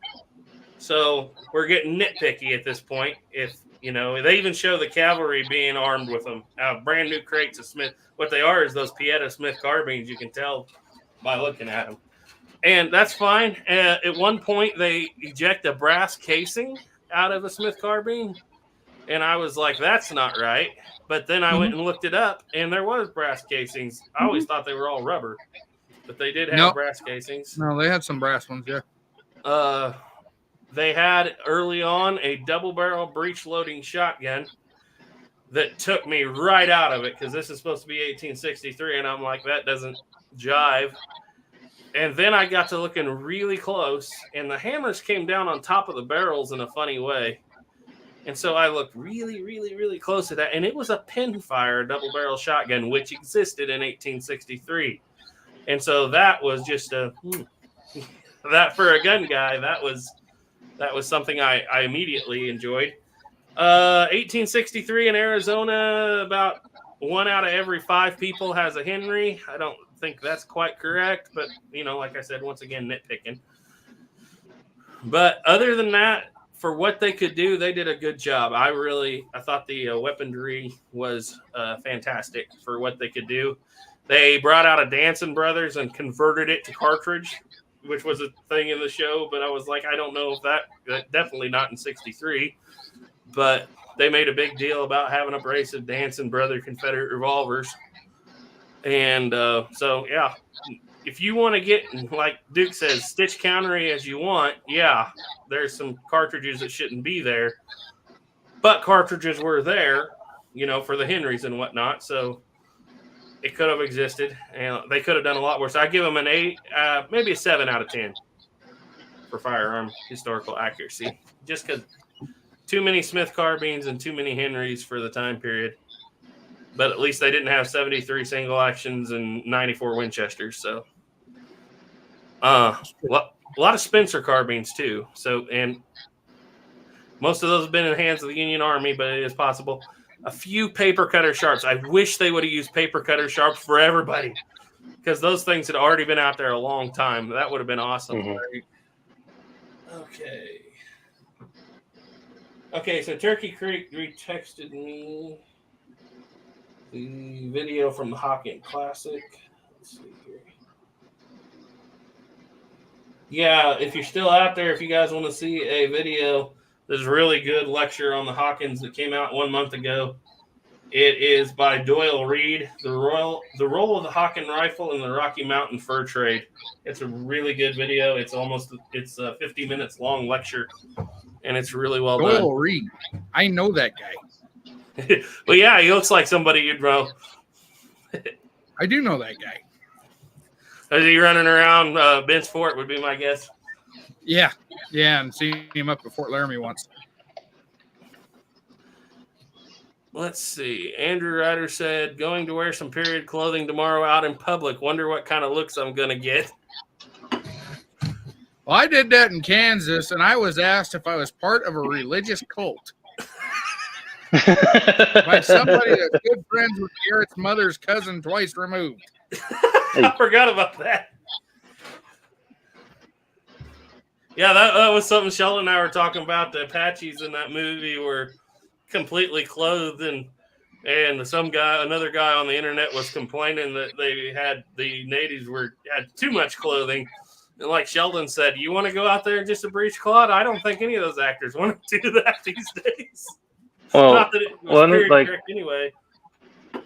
So we're getting nitpicky at this point. If, they even show the cavalry being armed with them. Brand new crates of Smith. What they are is those Pietta Smith carbines. You can tell by looking at them. And that's fine. At one point, they eject a brass casing out of a Smith carbine. And I was like, that's not right. But then I went and looked it up, and there was brass casings. I always thought they were all rubber, but they did have brass casings. No, they had some brass ones, yeah. They had early on a double-barrel breech-loading shotgun that took me right out of it because this is supposed to be 1863, and I'm like, that doesn't jive. And then I got to looking really close, and the hammers came down on top of the barrels in a funny way. And so I looked really, really, really close at that. And it was a pinfire double-barrel shotgun, which existed in 1863. And so that was just that for a gun guy, that was something I immediately enjoyed. 1863 in Arizona, about 1 out of every 5 people has a Henry. I don't think that's quite correct, but, like I said, once again, nitpicking. But other than that, for what they could do, they did a good job. I thought the weaponry was fantastic for what they could do. They brought out a Danson Brothers and converted it to cartridge, which was a thing in the show. But I was like, I don't know if that definitely not in 63. But they made a big deal about having a brace of Danson Brother Confederate revolvers. And so, yeah, if you want to get, like Duke says, stitch countery as you want, yeah, there's some cartridges that shouldn't be there. But cartridges were there, for the Henrys and whatnot. So it could have existed, and they could have done a lot worse. I give them an 8, maybe a 7 out of 10 for firearm historical accuracy. Just because too many Smith carbines and too many Henrys for the time period. But at least they didn't have 73 single actions and 94 Winchesters. So a lot of Spencer carbines too. So, and most of those have been in the hands of the Union Army, but it is possible. A few paper cutter sharps. I wish they would have used paper cutter sharps for everybody because those things had already been out there a long time. That would have been awesome. Mm-hmm. Okay, so Turkey Creek retexted me the video from the Hockin Classic. Let's see here. Yeah, if you're still out there, if you guys want to see a video, there's a really good lecture on the Hawkins that came out 1 month ago. It is by Doyle Reed, the role of the Hockin rifle in the Rocky Mountain fur trade. It's a really good video. It's 50 minutes long lecture, and it's really well done. Doyle Reed, I know that guy. Well, yeah, he looks like somebody you'd know. I do know that guy. Is he running around Ben's Fort would be my guess. Yeah, and seen him up at Fort Laramie once. Let's see. Andrew Ryder said, going to wear some period clothing tomorrow out in public. Wonder what kind of looks I'm going to get. Well, I did that in Kansas, and I was asked if I was part of a religious cult. By somebody that's good friends with Garrett's mother's cousin twice removed. I forgot about that. Yeah, that was something Sheldon and I were talking about. The Apaches in that movie were completely clothed, and And another guy on the internet was complaining that the natives had too much clothing. And like Sheldon said, you want to go out there in just a breechcloth? I don't think any of those actors want to do that these days. Well, Not that it was very correct anyway.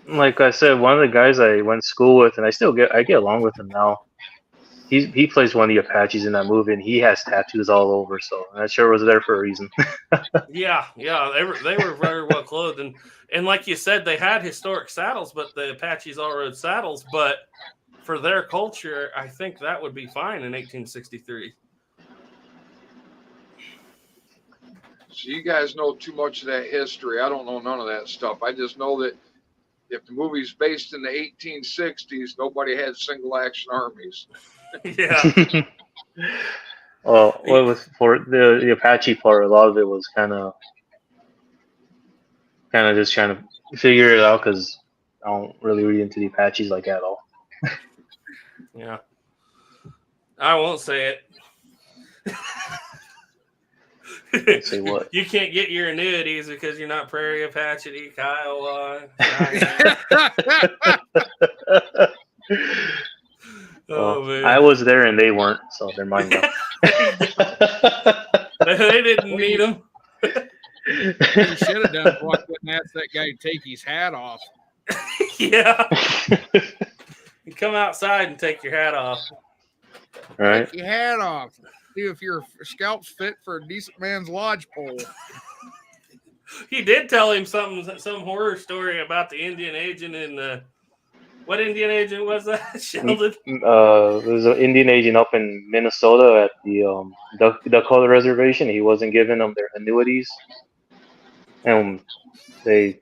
Like I said, one of the guys I went to school with, and I get along with him now. He plays one of the Apaches in that movie, and he has tattoos all over. So that sure was there for a reason. Yeah, they were very well clothed, and like you said, they had historic saddles, but the Apaches all rode saddles. But for their culture, I think that would be fine in 1863. So you guys know too much of that history. I don't know none of that stuff. I just know that if the movie's based in the 1860s, nobody had single action armies. Yeah. Well, for the Apache part, a lot of it was kind of just trying to figure it out because I don't really read into the Apaches like at all. Yeah. I won't say it. Say what? You can't get your annuities because you're not Prairie Apache, Kiowa. Oh, man. I was there and they weren't, so they're mine now. They didn't need them. He should have done what and asked that guy to take his hat off. Yeah. You come outside and take your hat off. All right. Take your hat off. See if your scalp's fit for a decent man's lodgepole. He did tell him some horror story about the Indian agent in the. What Indian agent was that, Sheldon? There's an Indian agent up in Minnesota at the Dakota Reservation. He wasn't giving them their annuities, and they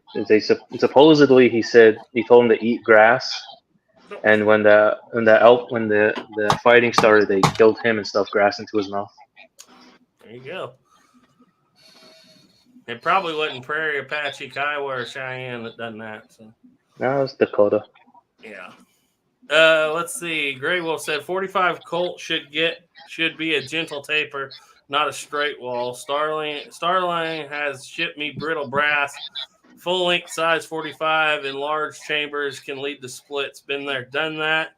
supposedly he told them to eat grass, and when the fighting started, they killed him and stuffed grass into his mouth. There you go. It probably wasn't Prairie Apache, Kiowa, or Cheyenne that done that. So. No, it's Dakota. Yeah. Let's see. Grey Wolf said 45 Colt should be a gentle taper, not a straight wall. Starline has shipped me brittle brass, full length size 45 in large chambers can lead to splits. Been there, done that.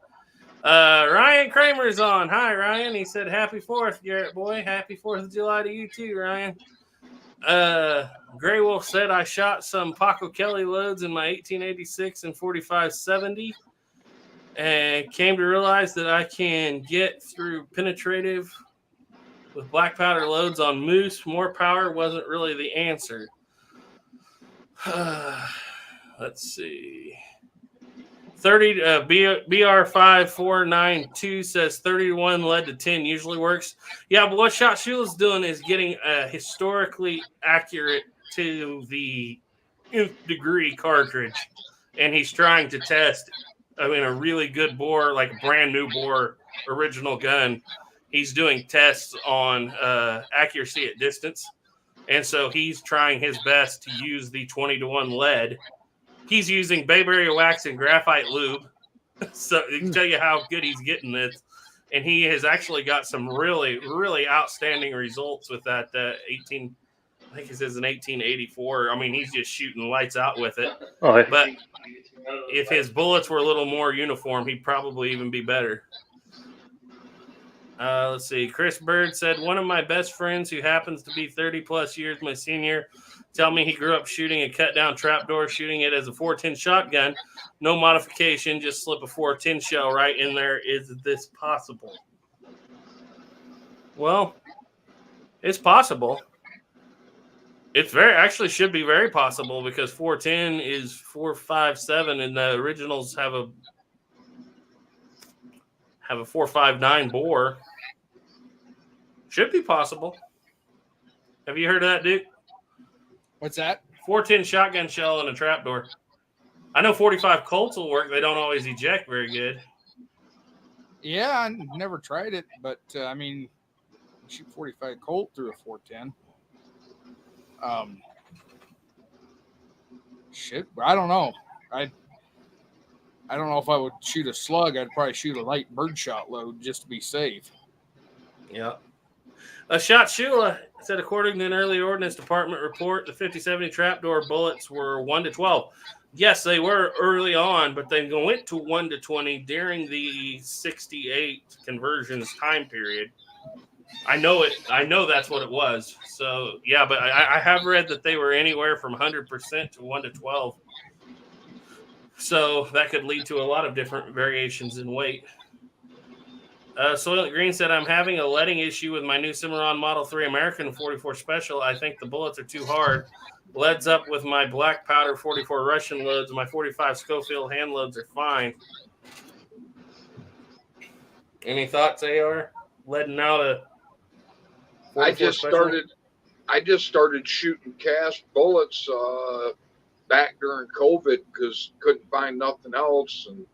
Ryan Kramer's on. Hi, Ryan. He said happy 4th, Garrett boy. Happy 4th of July to you too, Ryan. Grey Wolf said I shot some Paco Kelly loads in my 1886 and 4570 and came to realize that I can get through penetrative with black powder loads on moose. More power wasn't really the answer. Let's see. 30 BR5492 says 31 led to 10 usually works. Yeah, but what Shot Shula's doing is getting historically accurate to the nth degree cartridge, and he's trying to test. I mean, a really good bore, like a brand new bore, original gun. He's doing tests on accuracy at distance, and so he's trying his best to use the 20-to-1 lead. He's using bayberry wax and graphite lube, so it can tell you how good he's getting this. And he has actually got some really, really outstanding results with that I think it says an 1884. I mean, he's just shooting lights out with it. Oh, hey. But if his bullets were a little more uniform, he'd probably even be better. Let's see. Chris Bird said, one of my best friends who happens to be 30-plus years my senior tell me he grew up shooting a cut-down trapdoor, shooting it as a 410 shotgun. No modification, just slip a 410 shell right in there. Is this possible? Well, it's possible. It's actually should be very possible because 410 is 4.57 and the originals have a 4.59 bore. Should be possible. Have you heard of that, Duke? What's that? 410 shotgun shell and a trapdoor. I know 45 Colts will work. They don't always eject very good. Yeah, I never tried it, but I mean, shoot 45 Colt through a 410. Shit, I don't know. I don't know if I would shoot a slug. I'd probably shoot a light birdshot load just to be safe. Yeah. A Shot Shula said, according to an early Ordnance Department report, the 50-70 trapdoor bullets were 1 to 12. Yes, they were early on, but they went to 1-20 during the 68 conversions time period. I know it. I know that's what it was. So yeah, but I have read that they were anywhere from 100% to 1-12. So that could lead to a lot of different variations in weight. Soylent Green said, I'm having a leading issue with my new Cimarron Model 3 American 44 Special. I think the bullets are too hard. Leads up with my black powder 44 Russian loads. My 45 Schofield hand loads are fine. Any thoughts, AR? Leading out a I just started shooting cast bullets back during COVID because couldn't find nothing else, and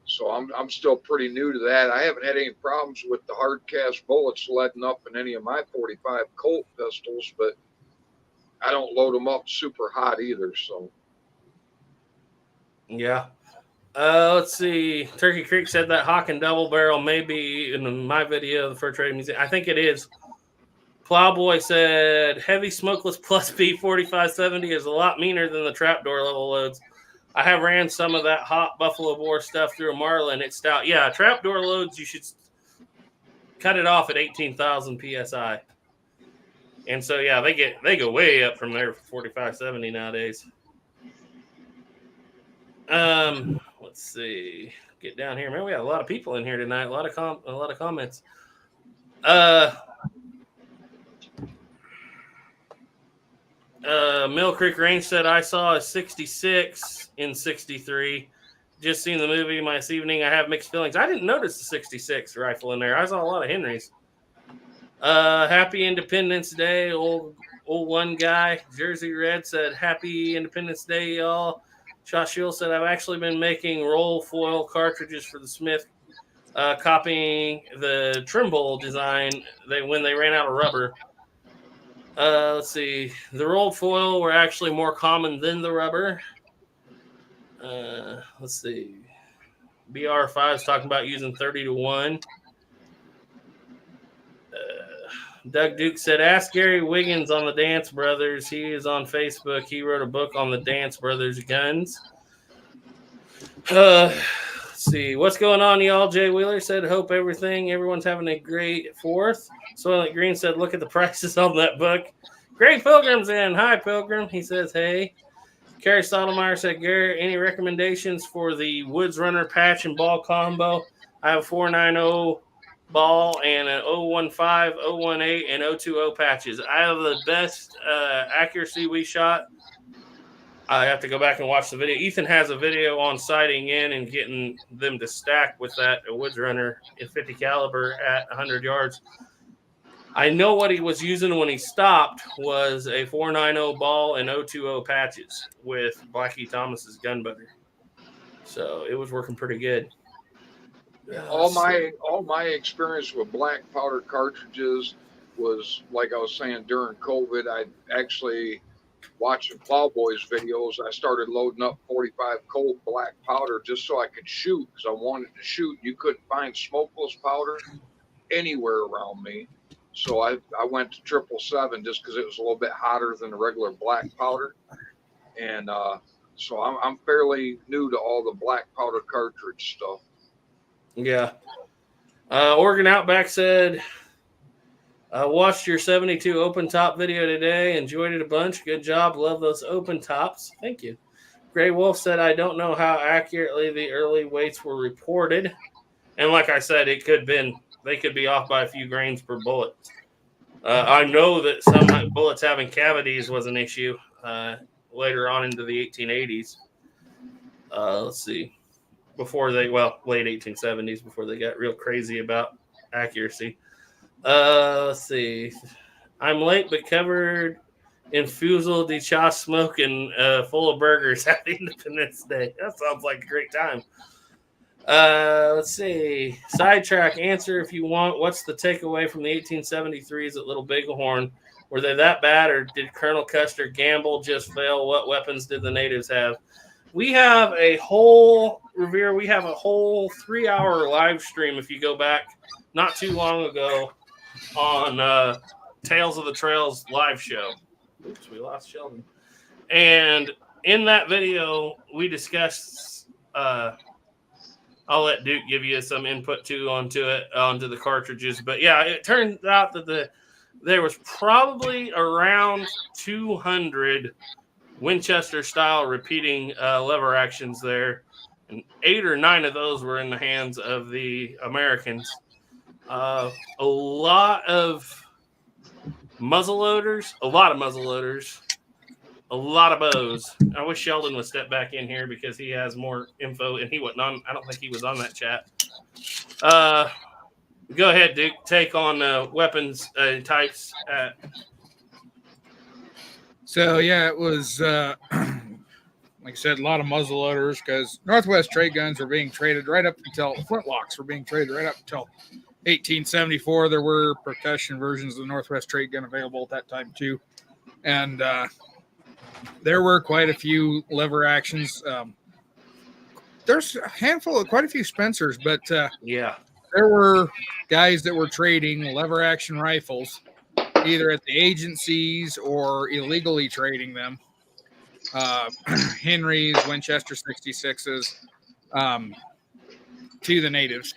so I'm still pretty new to that. I haven't had any problems with the hard cast bullets leading up in any of my 45 Colt pistols, but I don't load them up super hot either. So yeah. Let's see. Turkey Creek said that Hawk and double barrel may be in my video, the Fur Trade Museum. I think it is. Plowboy said heavy smokeless plus B 4570 is a lot meaner than the trapdoor level loads. I have ran some of that hot Buffalo Bore stuff through a Marlin. It's stout. Yeah, trapdoor loads, you should cut it off at 18,000 PSI. And so, yeah, they go way up from there for 4570 nowadays. Let's see. Get down here, man. We got a lot of people in here tonight. A lot of comments. Mill Creek Range said, I saw a 66 in 63. Just seen the movie this evening. I have mixed feelings. I didn't notice the 66 rifle in there. I saw a lot of Henrys. Happy Independence Day, old one guy. Jersey Red said, Happy Independence Day, y'all. Shashil said, I've actually been making roll foil cartridges for the Smith, copying the Trimble design when they ran out of rubber. Let's see. The rolled foil were actually more common than the rubber. Let's see. BR5 is talking about using 30-1. Doug Duke said, ask Gary Wiggins on the Dance Brothers. He is on Facebook. He wrote a book on the Dance Brothers guns. Let's see. What's going on, y'all? Jay Wheeler said, hope everyone's having a great 4th. Soylent Green said, look at the prices on that book. Greg Pilgrim's in. Hi, Pilgrim. He says, hey. Kerry Stottlemyre said, Gary, any recommendations for the Woods Runner patch and ball combo? I have a 490 ball and an 015, 018, and 020 patches. I have the best accuracy we shot. I have to go back and watch the video. Ethan has a video on sighting in and getting them to stack with that Woods Runner at 50 caliber at 100 yards. I know what he was using when he stopped was a 490 ball and 020 patches with Blackie Thomas's gun butter. So it was working pretty good. all my experience with black powder cartridges was, like I was saying, during COVID. I actually, watching Plowboy's videos, I started loading up 45 Colt black powder just so I could shoot, because I wanted to shoot. You couldn't find smokeless powder anywhere around me. So I went to 777 just because it was a little bit hotter than the regular black powder. And so I'm fairly new to all the black powder cartridge stuff. Yeah. Oregon Outback said, watched your 72 open top video today. Enjoyed it a bunch. Good job. Love those open tops. Thank you. Gray Wolf said, I don't know how accurately the early weights were reported. And like I said, they could be off by a few grains per bullet. I know that some bullets having cavities was an issue later on into the 1880s. Let's see. Late 1870s, before they got real crazy about accuracy. Let's see. I'm late, but covered in Fusel de Chasse smoke and full of burgers. Happy Independence Day. That sounds like a great time. Let's see. Sidetrack answer if you want. What's the takeaway from the 1873s at Little Bighorn? Were they that bad, or did Colonel Custer gamble just fail? What weapons did the natives have? We have a whole 3-hour live stream if you go back not too long ago on Tales of the Trails live show. Oops, we lost Sheldon. And in that video, we discussed. I'll let Duke give you some input too onto the cartridges. But yeah, it turns out that there was probably around 200 Winchester style repeating lever actions there, and 8 or 9 of those were in the hands of the Americans. A lot of muzzleloaders, a lot of bows. I wish Sheldon would step back in here because he has more info, and he wasn't on. I don't think he was on that chat. Go ahead, Duke. Take on weapons types. So yeah, it was like I said, a lot of muzzleloaders because Northwest trade guns were being traded right up until flintlocks were being traded right up until 1874. There were percussion versions of the Northwest trade gun available at that time too, and there were quite a few lever actions. There's a handful of quite a few Spencers, but Yeah. there were guys that were trading lever action rifles either at the agencies or illegally trading them. Henry's, Winchester 66s to the natives.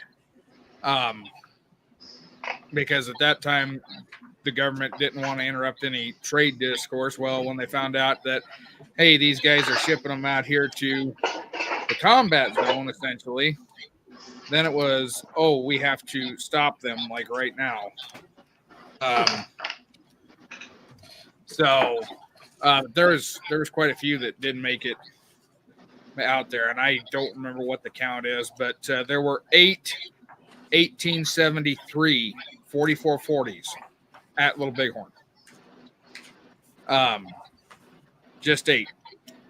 Because at that time, the government didn't want to interrupt any trade discourse. Well, when they found out that, hey, these guys are shipping them out here to the combat zone, essentially, then it was, oh, we have to stop them like right now. So there was quite a few that didn't make it out there, and I don't remember what the count is, but there were 8 1873 4440s at Little Bighorn. Just 8.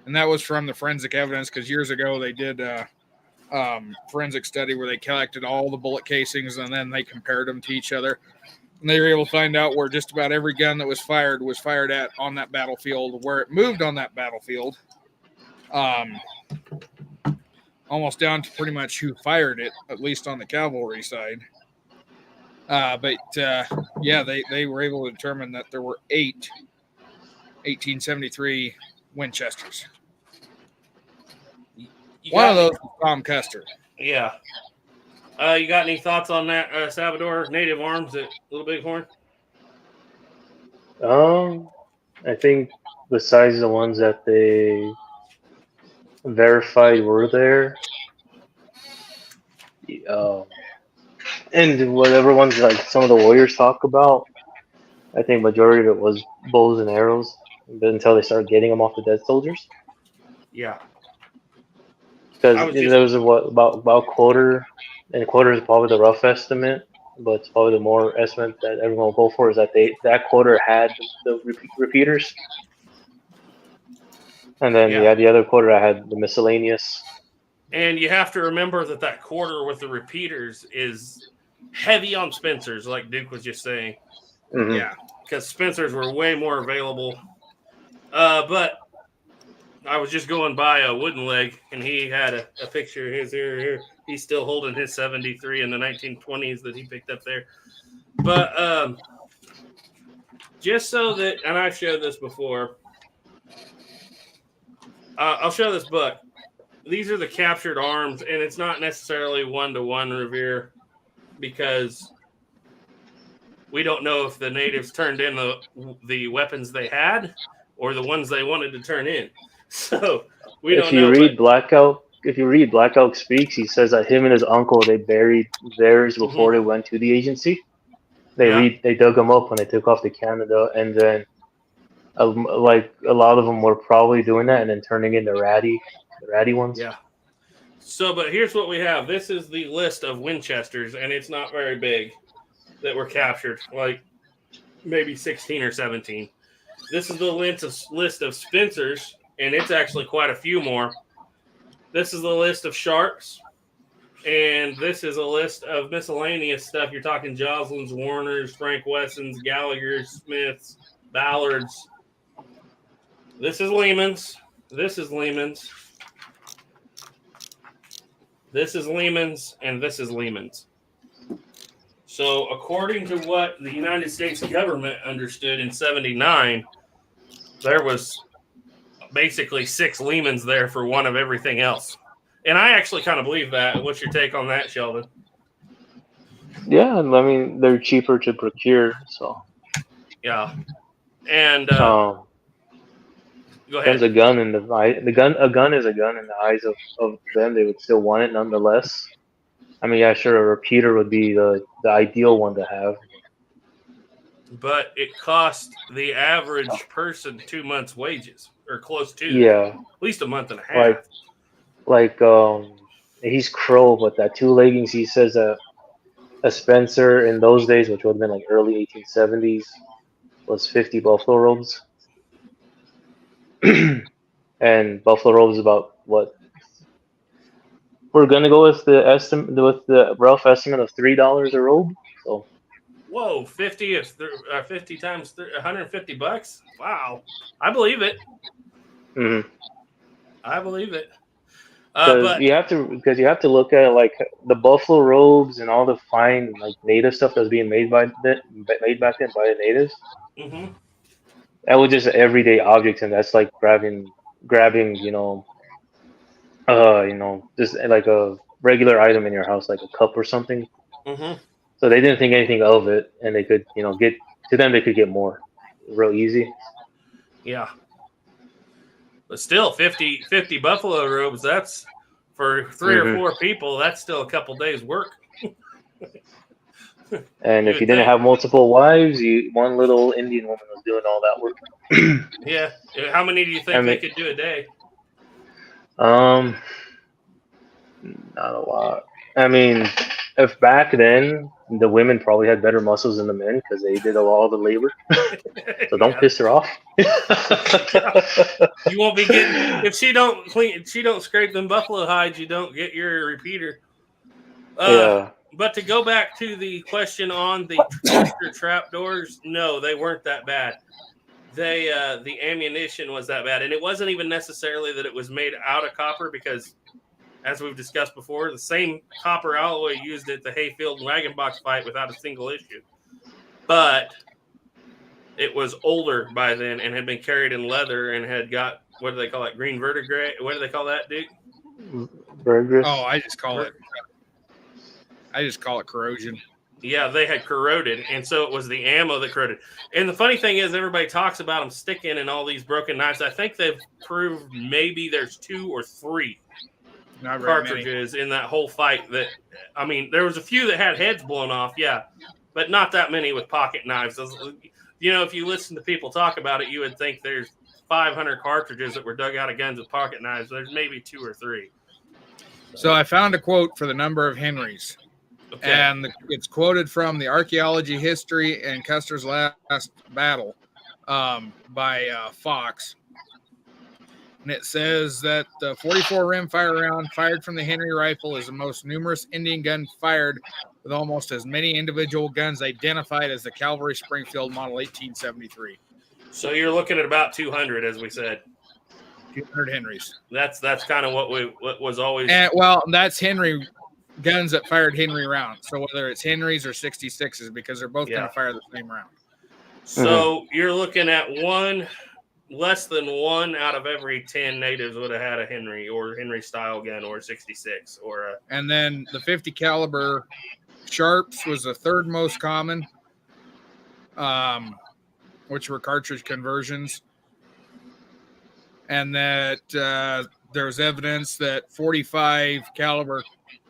And that was from the forensic evidence, because years ago they did forensic study where they collected all the bullet casings and then they compared them to each other. And they were able to find out where just about every gun that was fired at on that battlefield, where it moved on that battlefield, almost down to pretty much who fired it, at least on the cavalry side. But they were able to determine that there were 8 1873 Winchesters. One of those was Tom Custer. Yeah. You got any thoughts on that, Salvador? Native Arms at Little Bighorn? I think besides the ones that they verified were there, and whatever ones like some of the warriors talk about, I think majority of it was bows and arrows, but until they started getting them off the dead soldiers. Yeah. Because there was about quarter, and quarter is probably the rough estimate, but it's probably the more estimate that everyone will go for is that that quarter had the repeaters, and then the other quarter I had the miscellaneous. And you have to remember that quarter with the repeaters is heavy on Spencers, like Duke was just saying. Mm-hmm. Yeah, because Spencers were way more available. But I was just going by a Wooden Leg, and he had a picture of his here. He's still holding his 73 in the 1920s that he picked up there. But just so that, and I've showed this before, I'll show this book. These are the captured arms, and it's not necessarily 1-to-1 Revere, because we don't know if the natives turned in the weapons they had or the ones they wanted to turn in. So we don't know. If you read Black Elk Speaks, he says that him and his uncle, they buried theirs before they went to the agency. They dug them up when they took off to Canada, and then like a lot of them were probably doing that and then turning in the ratty ones. Yeah. So, but here's what we have. This is the list of Winchesters, and it's not very big, that were captured, like maybe 16 or 17. This is the list of Spencers, and it's actually quite a few more. This is the list of Sharps, and this is a list of miscellaneous stuff. You're talking Joslins, Warners, Frank Wessons, Gallaghers, Smiths, Ballards. This is Lehman's. This is Lehman's. This is Lehman's, and this is Lehman's. So according to what the United States government understood in 79, there was basically 6 Lehmans there for one of everything else. And I actually kind of believe that. What's your take on that, Sheldon? Yeah, I mean they're cheaper to procure, so Yeah. And um, go gun's ahead. a gun in the eye. A gun is a gun in the eyes of them. They would still want it nonetheless. I mean, yeah, sure, a repeater would be the ideal one to have. But it cost the average person 2 months' wages, or close to. Yeah, At least a month and a half. like he's Crow, but that 2 leggings he says a Spencer in those days, which would have been like early 1870s, was 50 buffalo robes. And buffalo robes about what? We're gonna go with the rough estimate of $3 a robe. So Whoa, 50 times $150. Wow, I believe it. mm-hmm. I believe it. Because you have to look at like the buffalo robes and all the fine like native stuff that's being made back then by the natives. Mm-hmm. That was just an everyday object, and that's like grabbing, just like a regular item in your house, like a cup or something. Mm-hmm. So they didn't think anything of it, and they could, they could get more, real easy. Yeah. But still, 50 buffalo robes, that's for 3 or 4 people, that's still a couple days' work. And if you didn't have multiple wives, one little Indian woman was doing all that work. Yeah. How many do you think they could do a day? Not a lot. I mean, if back then the women probably had better muscles than the men because they did all the labor. So don't piss her off. You won't be getting if she don't scrape them buffalo hides, you don't get your repeater. Yeah. But to go back to the question on the extra trap doors, no, they weren't that bad. The ammunition was that bad, and it wasn't even necessarily that it was made out of copper because, as we've discussed before, the same copper alloy used at the Hayfield and Wagon Box fight without a single issue. But it was older by then and had been carried in leather and had got, what do they call it, green verdigris? What do they call that, Duke? Verdigris. Oh, I just call it corrosion. Yeah, they had corroded, and so it was the ammo that corroded. And the funny thing is, everybody talks about them sticking and all these broken knives. I think they've proved maybe there's 2 or 3 cartridges in that whole fight that, I mean, there was a few that had heads blown off, yeah, but not that many with pocket knives. You know, if you listen to people talk about it, you would think there's 500 cartridges that were dug out of guns with pocket knives. There's maybe 2 or 3. So I found a quote for the number of Henrys. Okay. And it's quoted from the Archaeology, History, and Custer's Last Battle by Fox. And it says that the 44 rimfire round fired from the Henry rifle is the most numerous Indian gun fired, with almost as many individual guns identified as the Cavalry Springfield Model 1873. So you're looking at about 200, as we said. 200 Henrys. That's kind of what was always. And, well, that's Henry guns that fired Henry rounds. So whether it's Henrys or 66s, because they're both going to fire the same round. So you're looking at less than 1 out of every 10 natives would have had a Henry or Henry style gun or 66 or a. And then the 50 caliber Sharps was the 3rd most common, which were cartridge conversions. And that there's evidence that 45 caliber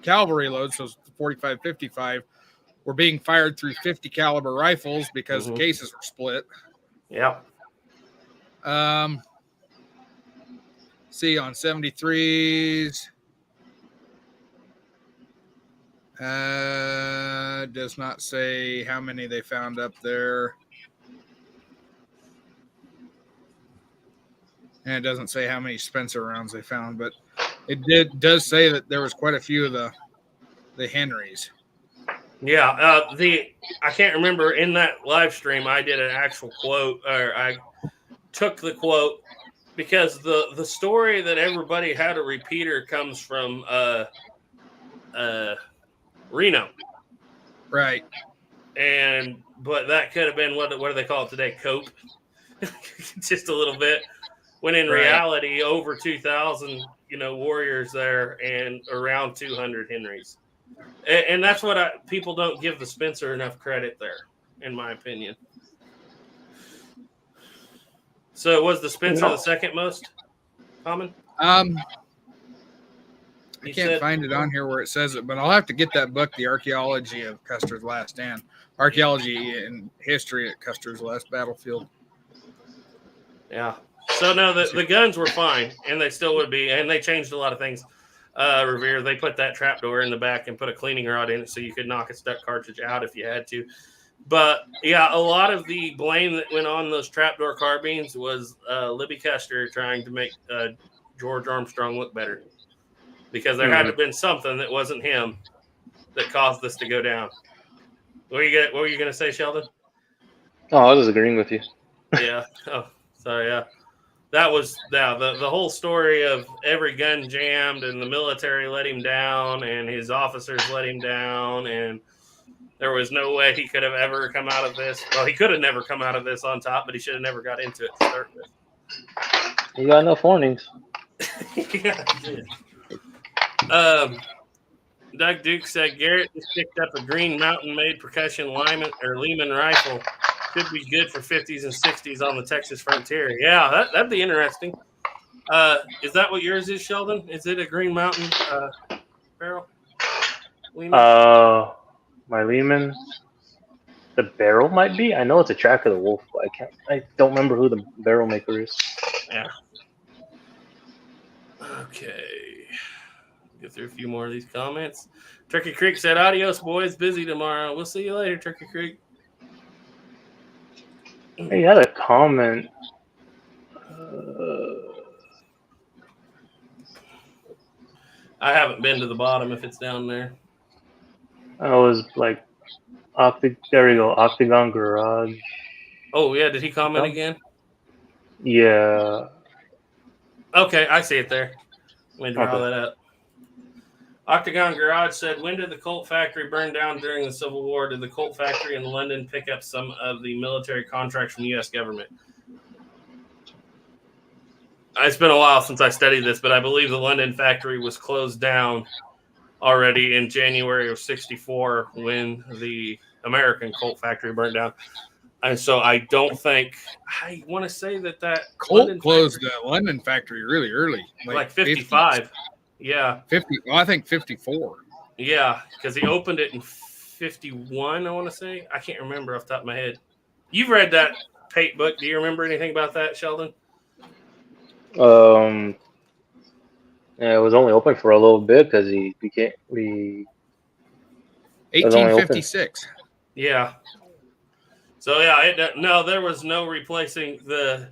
cavalry loads, so 45, 55, were being fired through 50 caliber rifles because the cases were split. Yeah. See on 73s. Does not say how many they found up there. And it doesn't say how many Spencer rounds they found, but it does say that there was quite a few of the Henrys. Yeah, I can't remember in that live stream. I did an actual quote, or I took the quote because the story that everybody had a repeater comes from Reno, right? But that could have been what do they call it today? Cope, just a little bit. when in Right. reality, over 2,000, warriors there and around 200 Henrys. And that's what people don't give the Spencer enough credit there, in my opinion. So was the Spencer the second most common? I You can't said- find it on here where it says it, but I'll have to get that book, The Archaeology of Custer's Last Stand. Archaeology and History at Custer's Last Battlefield. Yeah. So no, the guns were fine, and they still would be, and they changed a lot of things. Revere, they put that trapdoor in the back and put a cleaning rod in it so you could knock a stuck cartridge out if you had to. But yeah, a lot of the blame that went on those trapdoor carbines was Libby Custer trying to make George Armstrong look better, because there had to have been something that wasn't him that caused this to go down. What were you going to say, Sheldon? Oh, I was agreeing with you. Yeah. Oh, sorry. Yeah. That was the whole story of every gun jammed and the military let him down and his officers let him down, and there was no way he could have ever come out of this. Well, he could have never come out of this on top, but he should have never got into it to start with. You got enough warnings. Yeah, he did. Doug Duke said Garrett just picked up a Green Mountain made percussion Lehman rifle. Could be good for 50s and 60s on the Texas frontier. Yeah, that'd be interesting. Is that what yours is, Sheldon? Is it a Green Mountain barrel? Lehman? My Lehman, the barrel might be. I know it's a Track of the Wolf, but I don't remember who the barrel maker is. Yeah. Okay. Get through a few more of these comments. Turkey Creek said, "Adios, boys. Busy tomorrow. We'll see you later, Turkey Creek." He had a comment. I haven't been to the bottom if it's down there. I was like, there we go, Octagon Garage. Oh, yeah. Did he comment again? Yeah. Okay, I see it there. Let me draw that up. Octagon Garage said, "When did the Colt factory burn down during the Civil War? Did the Colt factory in London pick up some of the military contracts from the U.S. government?" It's been a while since I studied this, but I believe the London factory was closed down already in January of '64 when the American Colt factory burned down. And so I don't think – I want to say that Colt London closed the London factory really early. like 55. 50s. Yeah. 50. Well, I think 54. Yeah, because he opened it in 51, I want to say. I can't remember off the top of my head. You've read that Pate book. Do you remember anything about that, Sheldon? Yeah, it was only open for a little bit because he became 1856. Yeah. So, yeah, no, there was no replacing. The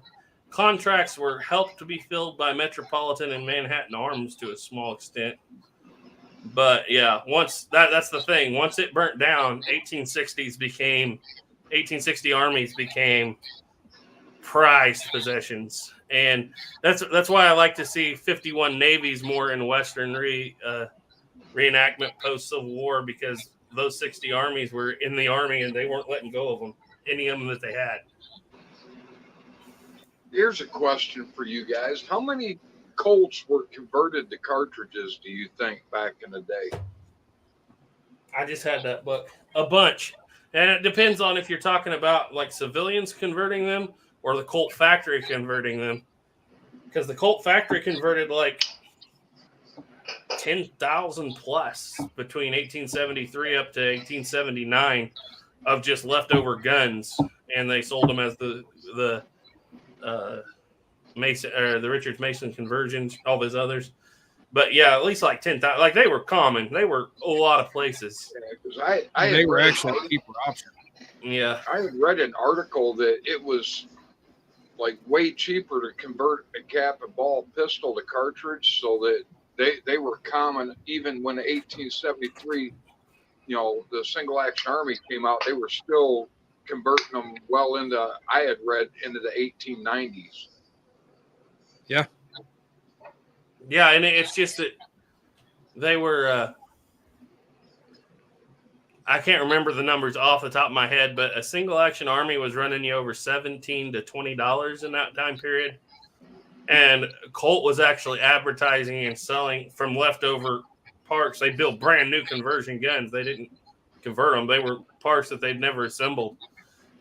contracts were helped to be filled by Metropolitan and Manhattan Arms to a small extent. But, yeah, that's the thing. Once it burnt down, 1860 armies became prized possessions. And that's why I like to see 51 navies more in Western reenactment post-Civil War, because those 60 armies were in the Army and they weren't letting go of them, any of them that they had. Here's a question for you guys. How many Colts were converted to cartridges, do you think, back in the day? I just had that book. A bunch. And it depends on if you're talking about like civilians converting them or the Colt factory converting them. Because the Colt factory converted like 10,000 plus between 1873 up to 1879 of just leftover guns. And they sold them as the Mason or the Richards Mason conversions, all those others. But yeah, at least like 10,000. Like they were common. They were a lot of places. Yeah, They were actually a cheaper option. Yeah. I had read an article that it was like way cheaper to convert a cap and ball pistol to cartridge, so that they were common even when the 1873, the single action army came out. They were still converting them well into, I had read, into the 1890s. Yeah. Yeah, and it's just that they were I can't remember the numbers off the top of my head, but a single action army was running you over $17 to $20 in that time period. And Colt was actually advertising and selling from leftover parts. They built brand new conversion guns. They didn't convert them. They were parts that they'd never assembled.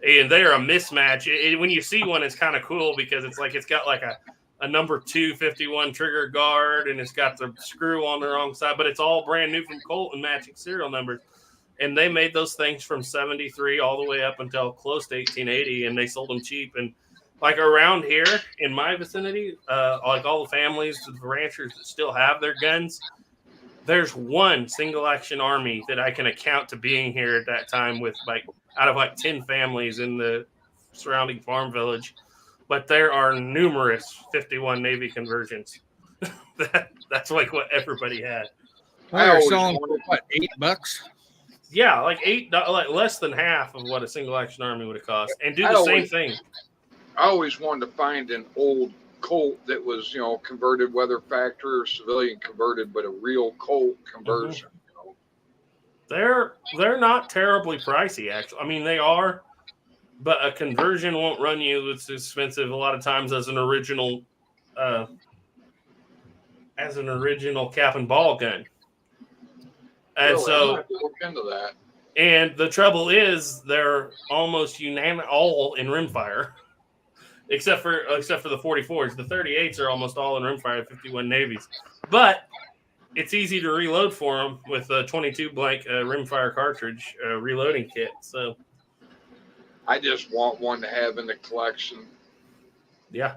And they are a mismatch. When you see one, it's kind of cool because it's like it's got like a number 251 trigger guard, and it's got the screw on the wrong side, but it's all brand new from Colt and matching serial numbers. And they made those things from 73 all the way up until close to 1880, and they sold them cheap. And like around here in my vicinity, like all the families, the ranchers that still have their guns, there's one single action Army that I can account to being here at that time with like out of like 10 families in the surrounding farm village. But there are numerous 51 Navy conversions. That's like what everybody had. I always selling for what, $8? Yeah, like like less than half of what a single action Army would have cost, and do the same thing. I always wanted to find an old Colt that was, converted, whether factory or civilian converted, but a real Colt conversion. They're not terribly pricey, actually. I mean, they are, but a conversion won't run you as expensive a lot of times as an original cap and ball gun. And really? so I'm have to look into that. And the trouble is they're almost unanimous all in rimfire. Except for the 44s. The 38s are almost all in rimfire, 51 Navies. But it's easy to reload for them with a 22 blank rimfire cartridge reloading kit. So I just want one to have in the collection. Yeah.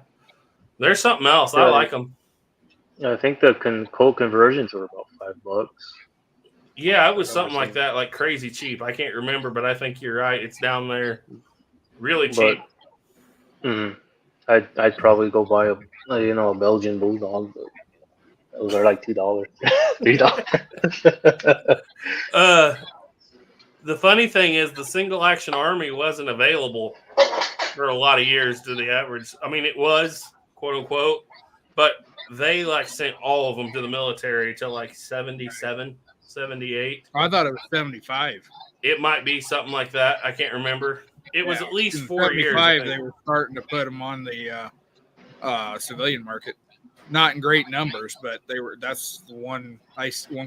There's something else. I like them. I think the Colt conversions were about $5. Yeah, it was something like that, like crazy cheap. I can't remember, but I think you're right. It's down there really cheap. I'd probably go buy a Belgian Bulldog, but those are like $2, $3. The funny thing is the single action Army wasn't available for a lot of years to the average. I mean, it was, quote unquote, but they like sent all of them to the military till like 77, 78. I thought it was 75. It might be something like that. I can't remember. It was at least 4 years. They were starting to put them on the civilian market. Not in great numbers, but they were. That's the one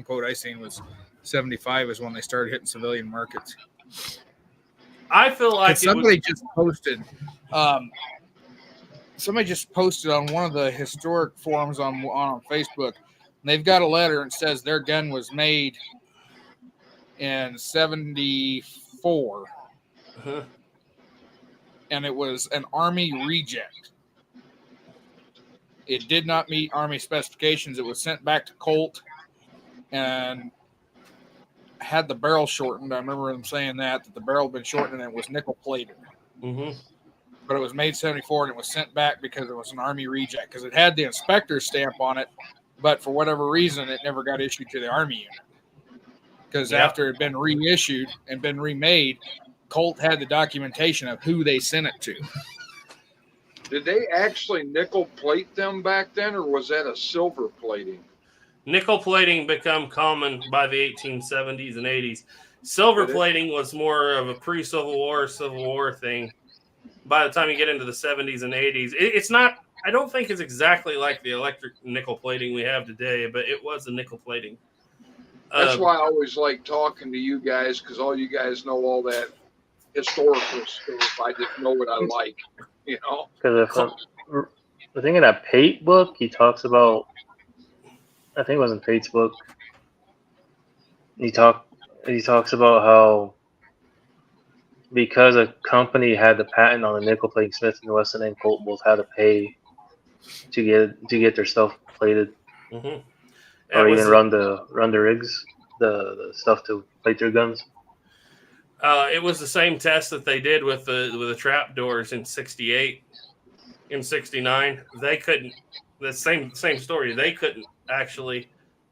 quote I seen was 75 is when they started hitting civilian markets. I feel like somebody just posted. Somebody just posted on one of the historic forums on Facebook. And they've got a letter and says their gun was made in 74. And it was an Army reject. It did not meet Army specifications. It was sent back to Colt and had the barrel shortened. I remember them saying that the barrel had been shortened and it was nickel plated. But it was made 74 and it was sent back because it was an Army reject because it had the inspector's stamp on it, but for whatever reason, it never got issued to the Army unit. Because after it had been reissued and been remade, Colt had the documentation of who they sent it to. Did they actually nickel plate them back then, or was that a silver plating? Nickel plating became common by the 1870s and 80s. Silver plating was more of a pre-Civil War thing. By the time you get into the 70s and 80s, it's not. I don't think it's exactly like the electric nickel plating we have today, but it was a nickel plating. That's why I always like talking to you guys, because all you guys know all that historical stuff. I just know what I like, Because I think in that Pate book, he talks about. I think it was in Pate's book. He talks about how because a company had the patent on the nickel plating, Smith and Wesson and Colt both had to pay to get their stuff plated, or even run the rigs, the stuff to plate their guns. It was the same test that they did with the trap doors in '68, in '69. They couldn't. The same story. They couldn't actually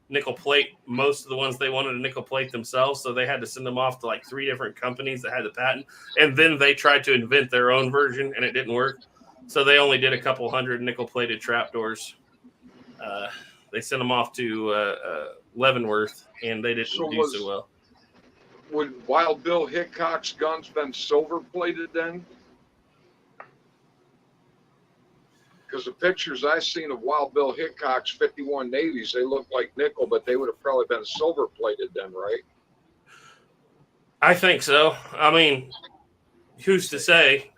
nickel plate most of the ones they wanted to nickel plate themselves, so they had to send them off to like 3 different companies that had the patent, and then they tried to invent their own version, and it didn't work. So they only did a couple hundred nickel plated trap doors. They sent them off to Leavenworth, and they didn't do so well. Would Wild Bill Hickok's guns been silver plated then? because the pictures I seen of Wild Bill Hickok's 51 Navies, they look like nickel, but they would have probably been silver plated then, right? I think so. I mean, who's to say?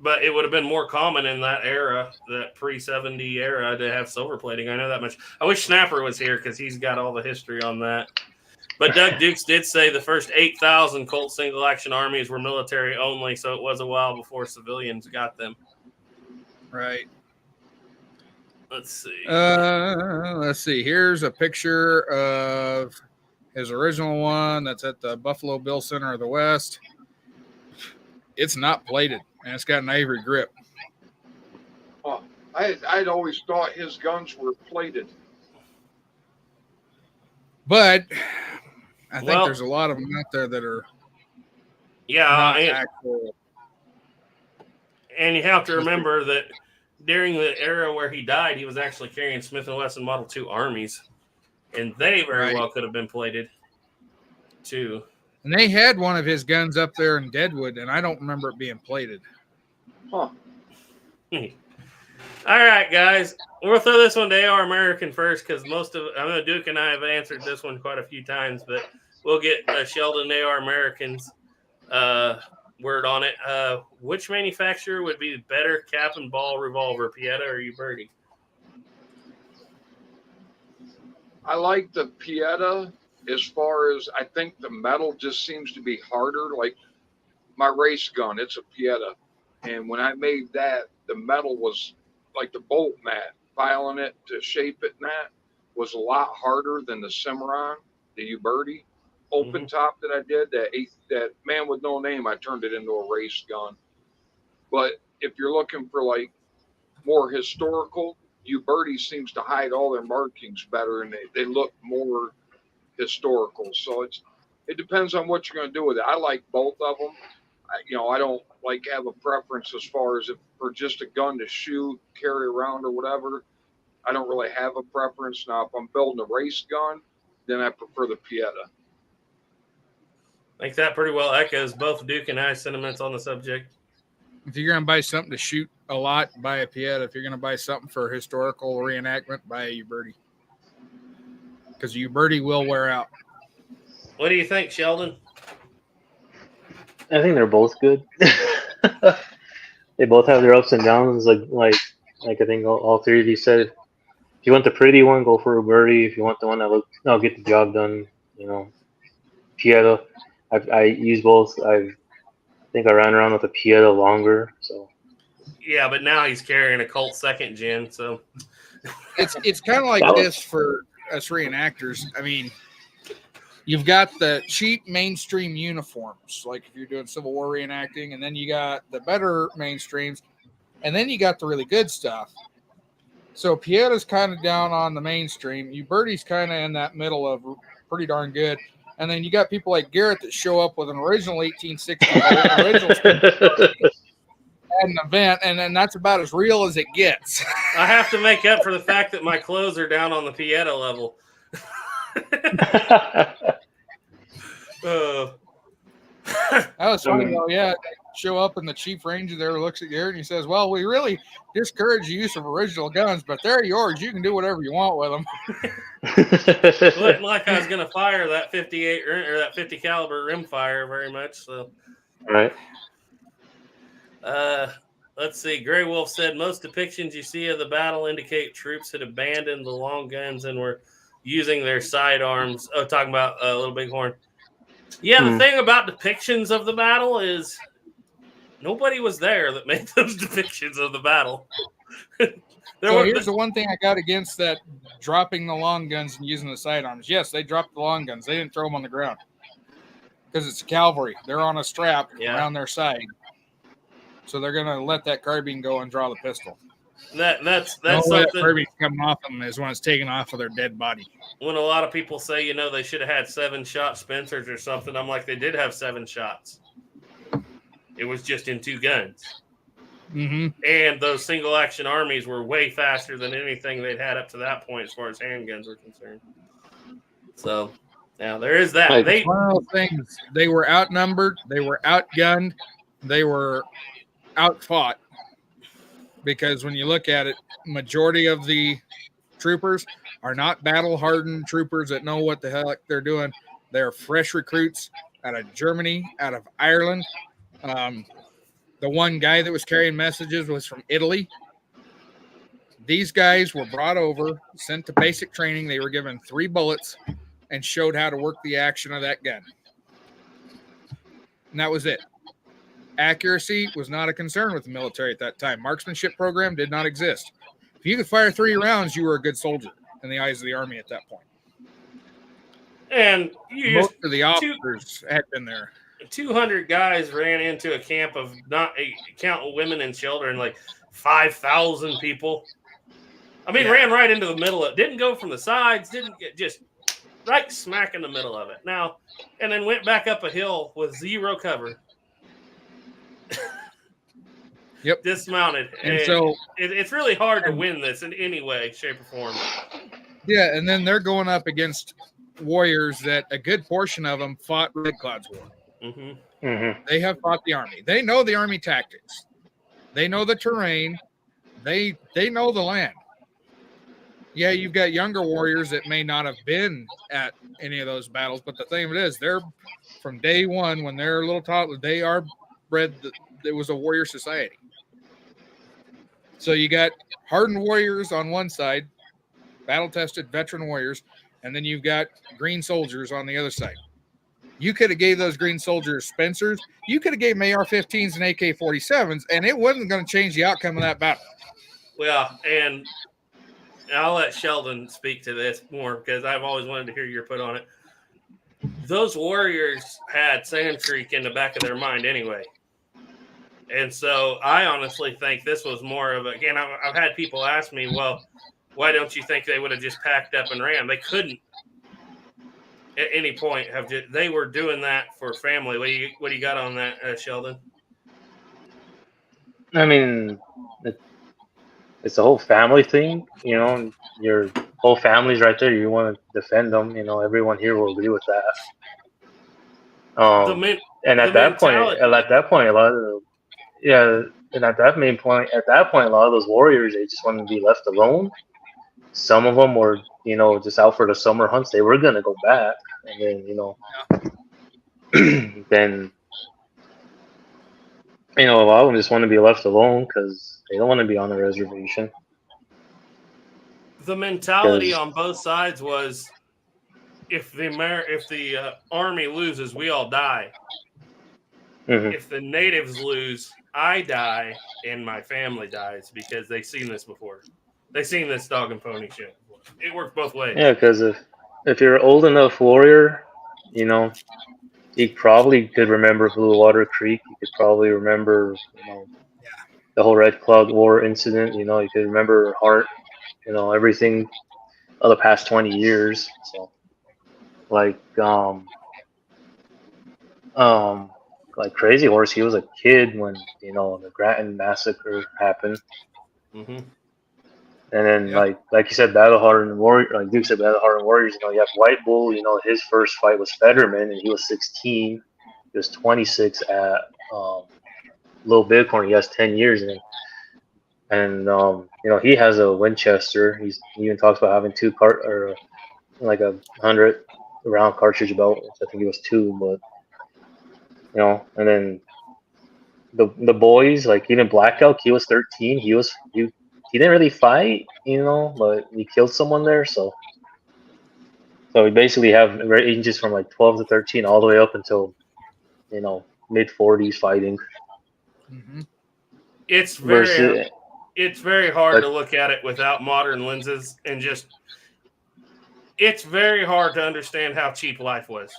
But it would have been more common in that era, that pre-70 era, to have silver plating. I know that much. I wish Snapper was here because he's got all the history on that. But Doug Dukes did say the first 8,000 Colt single-action armies were military only, so it was a while before civilians got them. Right. Let's see. Let's see. Here's a picture of his original one that's at the Buffalo Bill Center of the West. It's not plated, and it's got an ivory grip. Oh, I'd always thought his guns were plated. But I think there's a lot of them out there that are not actual. And you have to remember that during the era where he died, he was actually carrying Smith & Wesson Model 2 armies, and they very well could have been plated too. And they had one of his guns up there in Deadwood, and I don't remember it being plated. Huh. All right, guys. We'll throw this one to AR American first because I know Duke and I have answered this one quite a few times, but we'll get Sheldon AR American's word on it. Which manufacturer would be the better cap and ball revolver, Pieta or Uberti? I like the Pieta. As far as I think the metal just seems to be harder. Like my race gun, it's a Pieta. And when I made that, the metal was like the bolt mat, filing it to shape it, and that was a lot harder than the Cimarron, the Uberti open top that I did. That man with no name, I turned it into a race gun. But if you're looking for like more historical, Uberti seems to hide all their markings better, and they look more historical. So it depends on what you're going to do with it. I like both of them. I don't like have a preference as far as if for just a gun to shoot, carry around or whatever. I don't really have a preference. Now, if I'm building a race gun, then I prefer the Pieta. I think that pretty well echoes both Duke and I's sentiments on the subject. If you're going to buy something to shoot a lot, buy a Pieta. If you're going to buy something for historical reenactment, buy a Uberti. Because Uberti will wear out. What do you think, Sheldon? I think they're both good. They both have their ups and downs. Like I think all three of you said. If you want the pretty one, go for Uberti. If you want the one that'll get the job done, Pieta. I use both. I think I ran around with a Pieta longer. So. Yeah, but now he's carrying a Colt 2nd gen. So. It's kind of like this for us reenactors. I mean, you've got the cheap mainstream uniforms, like if you're doing Civil War reenacting, and then you got the better mainstreams, and then you got the really good stuff. So Pieta's kind of down on the mainstream. Uberti's kind of in that middle of pretty darn good. And then you got people like Garrett that show up with an original 1860 original at an event, and then that's about as real as it gets. I have to make up for the fact that my clothes are down on the Pieta level. That was funny though. Yeah, show up and the chief ranger there looks at Garrett and he says, "Well, we really discourage the use of original guns, but they're yours. You can do whatever you want with them." Wasn't like I was going to fire that 58 or that 50 caliber rimfire very much. So, right. Let's see. Grey Wolf said most depictions you see of the battle indicate troops had abandoned the long guns and were using their sidearms. Oh, talking about Little Bighorn. Yeah, the thing about depictions of the battle is nobody was there that made those depictions of the battle. Here's the one thing I got against that dropping the long guns and using the sidearms. Yes, they dropped the long guns. They didn't throw them on the ground because it's cavalry. They're on a strap around their side. So they're going to let that carbine go and draw the pistol. That's something. that carbine's coming off them is when it's taken off of their dead body. When a lot of people say, they should have had 7-shot Spencers or something, I'm like, they did have 7 shots. It was just in 2 guns. Mm-hmm. And those single action armies were way faster than anything they'd had up to that point as far as handguns were concerned. So now there is that. One of those things, they were outnumbered, they were outgunned, they were outfought because when you look at it, majority of the troopers are not battle-hardened troopers that know what the heck they're doing. They're fresh recruits out of Germany, out of Ireland. The one guy that was carrying messages was from Italy. These guys were brought over, sent to basic training. They were given 3 bullets and showed how to work the action of that gun. And that was it. Accuracy was not a concern with the military at that time. Marksmanship program did not exist. If you could fire 3 rounds, you were a good soldier in the eyes of the Army at that point. And Most of the officers had been there. 200 guys ran into a camp of not count women and children, like 5,000 people. I mean, ran right into the middle of it. Didn't go from the sides, didn't get just right smack in the middle of it. Now, and then went back up a hill with 0 cover. Yep. Dismounted. And so it's really hard to win this in any way, shape, or form. Yeah, and then they're going up against warriors that a good portion of them fought Red Cloud's War. Mm-hmm. Mm-hmm. They have fought the Army. They know the Army tactics. They know the terrain. They know the land. Yeah, you've got younger warriors that may not have been at any of those battles, but the thing of it is, they're from day one when they're a little toddler, they are bred. It was a warrior society. So you got hardened warriors on one side, battle-tested veteran warriors, and then you've got green soldiers on the other side. You could have gave those green soldiers Spencers. You could have gave them AR-15s and AK-47s, and it wasn't going to change the outcome of that battle. Well, and I'll let Sheldon speak to this more because I've always wanted to hear your put on it. Those warriors had Sand Creek in the back of their mind anyway. And so I honestly think this was more of a, again, I've had people ask me, well, why don't you think they would have just packed up and ran? They couldn't at any point have just, they were doing that for family. What do you got on that, Sheldon? I mean, it's a whole family thing, you know, your whole family's right there. You want to defend them, you know, everyone here will agree with that. And at that point, a lot of, and at that point, a lot of those warriors, they just wanted to be left alone. Some of them were, you know, just out for the summer hunts. They were going to go back. And then, you know, then, you know, a lot of them just want to be left alone because they don't want to be on the reservation. The mentality on both sides was, if the Army loses, we all die. Mm-hmm. If the natives lose, I die and my family dies because they've seen this before. They've seen this dog and pony shit before. It works both ways. Yeah, because if you're an old enough warrior, you know, you probably could remember Blue Water Creek. You could probably remember, you know, the whole Red Cloud War incident. You know, you could remember Hart. You know, everything of the past 20 years. So, like Crazy Horse, he was a kid when, you know, the Grattan massacre happened. Mm-hmm. And then, like you said, Battle Hardened Warrior, like Duke said, Battle Hardened Warriors. You know, you have White Bull. You know, his first fight was Fetterman, and he was 16. He was 26 at Little Bighorn. He has 10 years in it. And you know, he has a Winchester. He even talks about having like a 100 round cartridge belt, which I think it was 2, but you know, and then the boys, like even Black Elk, he was 13. He didn't really fight, you know, but he killed someone there. So we basically have ranges from like 12 to 13 all the way up until, you know, mid 40s fighting. Mm-hmm. It's very hard to look at it without modern lenses and just, it's very hard to understand how cheap life was.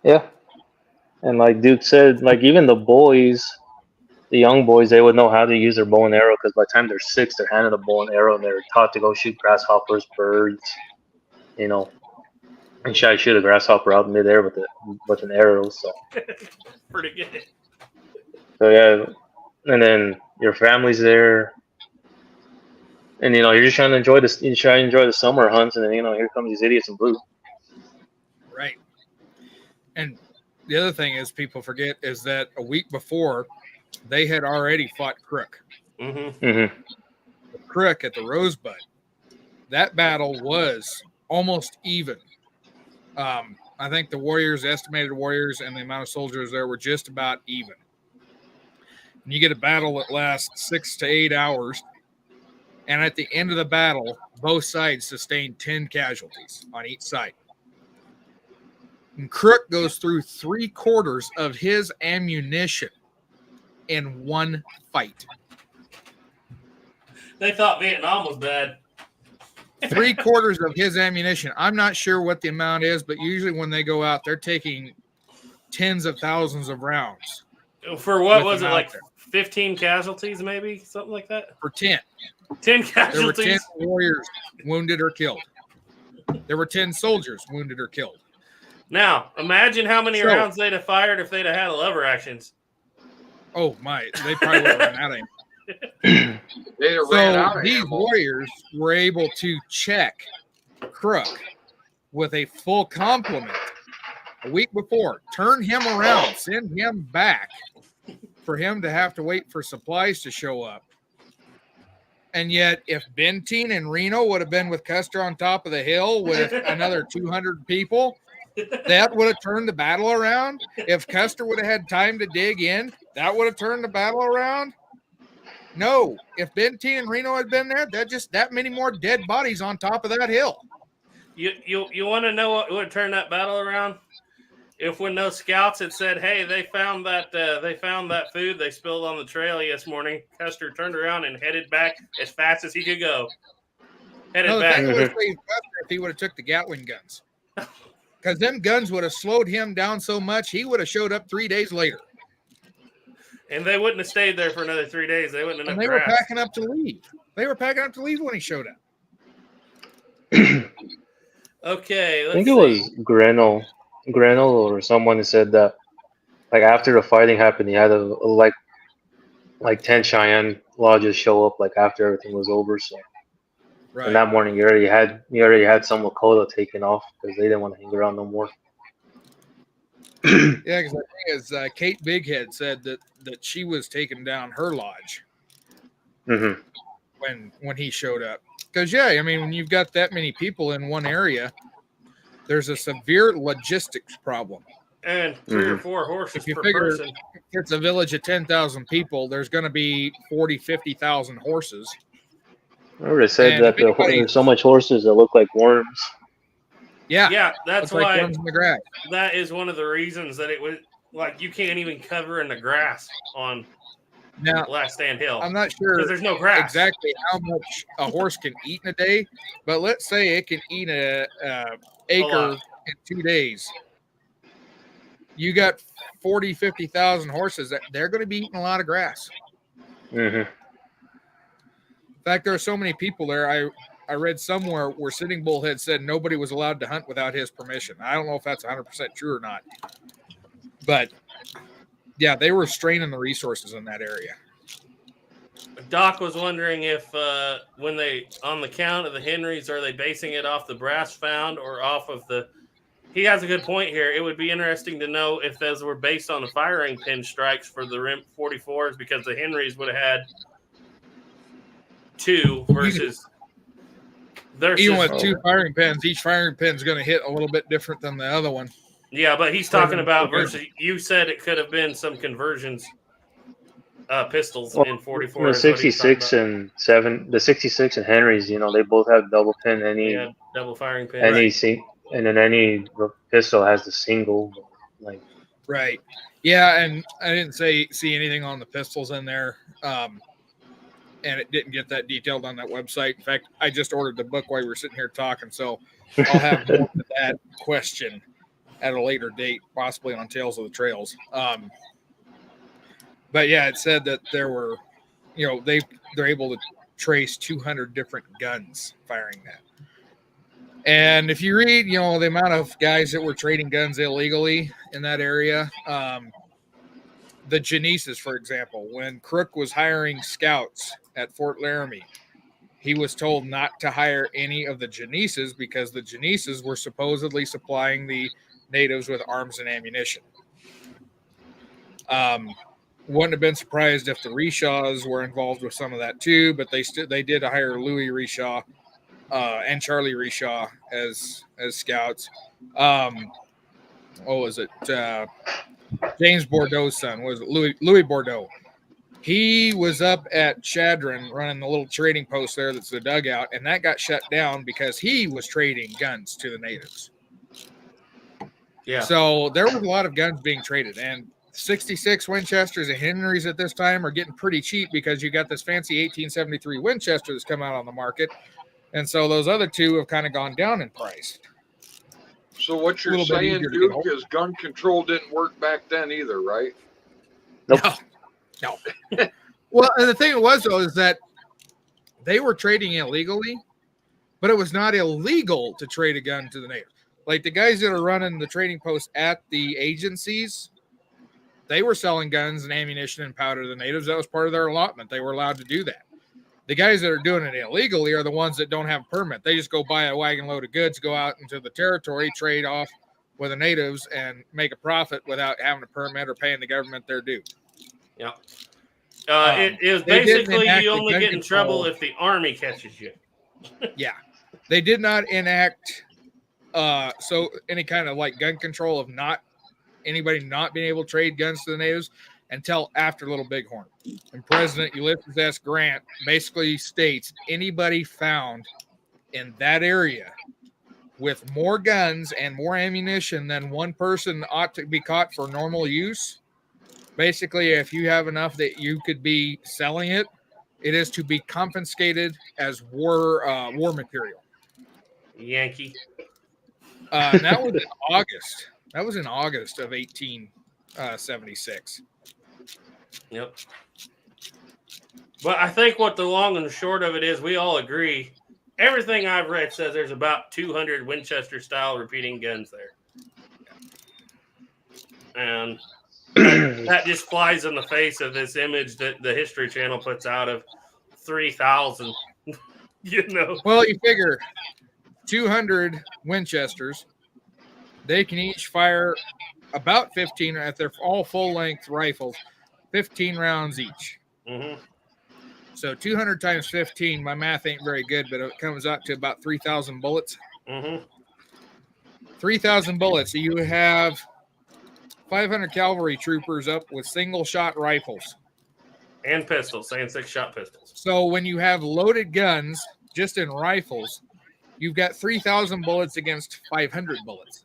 Yeah. And like Duke said, like even the young boys, they would know how to use their bow and arrow because by the time they're 6, they're handed a bow and arrow and they're taught to go shoot grasshoppers, birds, you know, and shoot a grasshopper out in midair with an arrow. So pretty good. So yeah, and then your family's there, and you know you're just trying to enjoy this. You try to enjoy the summer hunts, and then you know here come these idiots in blue. Right. And the other thing is people forget is that a week before they had already fought Crook. Mm-hmm. Crook at the Rosebud. That battle was almost even. I think the estimated warriors, and the amount of soldiers there were just about even. And you get a battle that lasts 6 to 8 hours, and at the end of the battle, both sides sustain 10 casualties on each side. And Crook goes through 3/4 of his ammunition in one fight. They thought Vietnam was bad. 3/4 of his ammunition. I'm not sure what the amount is, but usually when they go out, they're taking tens of thousands of rounds. For what With was them it, out like there. 15 casualties, maybe? Something like that? For 10. 10 There were 10 casualties? warriors wounded or killed. There were 10 soldiers wounded or killed. Now, imagine how many So- rounds they'd have fired if they'd have had lever actions. Oh my, they probably would have run out of him. They'd have ran out So of these ammo. warriors were able to check Crook with a full complement a week before, turn him around, send him back for him to have to wait for supplies to show up. And yet, if Benteen and Reno would have been with Custer on top of the hill with another 200 people, that would have turned the battle around. If Custer would have had time to dig in, that would have turned the battle around. No, if Benteen and Reno had been there, that many more dead bodies on top of that hill. You want to know what would turn that battle around? If when those scouts had said, "Hey, they found that food they spilled on the trail this morning," Custer turned around and headed back as fast as he could go. Headed No, the back. thing would have saved Custer if he would have took the Gatling guns, because them guns would have slowed him down so much he would have showed up 3 days later. And they wouldn't have stayed there for another 3 days. They wouldn't have And enough they were grass. packing up to leave. They were packing up to leave when he showed up. Okay, I let's think see. it was Grenell or someone who said that, like after the fighting happened, he had like 10 Cheyenne lodges show up like after everything was over. So, Right. and that morning he already had some Lakota taken off because they didn't want to hang around no more. Yeah, because the thing is, Kate Bighead said that she was taking down her lodge Mm-hmm. when he showed up. Because I mean, when you've got that many people in one area, there's a severe logistics problem. And 3 or 4 horses If you per figure person. it's a village of 10,000 people, there's going to be 50,000 horses. Remember they said And that if anybody- there's so much horses that look like worms. Yeah, Yeah, that's it's like why worms in the grass. that is one of the reasons that it was like you can't even cover in the grass on Now, Last Stand Hill I'm not sure because there's no grass. exactly how much a horse can eat in a day, but let's say it can eat a acre lot. in 2 days. You got 50,000 horses that they're going to be eating a lot of grass. Mm-hmm. In fact, there are so many people there. I read somewhere where Sitting Bull had said nobody was allowed to hunt without his permission. I don't know if that's 100% true or not, but yeah, they were straining the resources in that area. Doc was wondering if when they on the count of the Henrys, are they basing it off the brass found or off of the? He has a good point here. It would be interesting to know if those were based on the firing pin strikes for the Rim 44s because the Henrys would have had 2 versus their Even system. with 2 firing pins, each firing pin is going to hit a little bit different than the other one. Yeah, but he's talking about Okay. versus. You said it could have been some conversions, pistols Well, in 44. The is what he's talking 66 about. and 7, the 66 and Henry's, they both have double pin. Yeah, double firing pin. And then any pistol has the single. Like, Right. Yeah, and I didn't see anything on the pistols in there. And it didn't get that detailed on that website. In fact, I just ordered the book while we were sitting here talking, so I'll have more to that question at a later date, possibly on Tales of the Trails. But yeah, it said that there were, they're able to trace 200 different guns firing that. And if you read, the amount of guys that were trading guns illegally in that area, the Genesis, for example, when Crook was hiring scouts at Fort Laramie, he was told not to hire any of the Genesis because the Genesis were supposedly supplying the natives with arms and ammunition. wouldn't have been surprised if the Rishaws were involved with some of that too, but they did hire Louis Rishaw and Charlie Rishaw as scouts. What was it? James Bordeaux's son was it Louis Bordeaux. He was up at Chadron running the little trading post there that's the dugout, and that got shut down because he was trading guns to the natives. Yeah. So there was a lot of guns being traded, and 66 Winchesters and Henrys at this time are getting pretty cheap because you got this fancy 1873 Winchester that's come out on the market, and so those other two have kind of gone down in price. So what you're saying, Duke, is gun control didn't work back then either, right? Nope. No. Well, and the thing was, though, is that they were trading illegally, but it was not illegal to trade a gun to the natives. Like the guys that are running the trading posts at the agencies, they were selling guns and ammunition and powder to the natives. That was part of their allotment. They were allowed to do that. The guys that are doing it illegally are the ones that don't have a permit. They just go buy a wagon load of goods, go out into the territory, trade off with the natives, and make a profit without having a permit or paying the government their due. Yeah. It is basically you only get in trouble if the army catches you. Yeah. They did not enact so any kind of like gun control of not anybody not being able to trade guns to the natives until after Little Bighorn. And President Ulysses S. Grant basically states anybody found in that area with more guns and more ammunition than one person ought to be caught for normal use. Basically, if you have enough that you could be selling it, it is to be confiscated as war material. Yankee. And that was in August. That was in August of 1876. Yep. But I think what the long and the short of it is, we all agree. Everything I've read says there's about 200 Winchester-style repeating guns there. And that just flies in the face of this image that the History Channel puts out of 3,000. You know. Well, you figure 200 Winchesters, they can each fire about 15 at their all full-length rifles, 15 rounds each. Mm-hmm. So 200 times 15, my math ain't very good, but it comes out to about 3,000 bullets. Mm-hmm. 3,000 bullets. So you have 500 cavalry troopers up with single-shot rifles. And pistols, and 6-shot pistols. So when you have loaded guns, just in rifles, you've got 3,000 bullets against 500 bullets.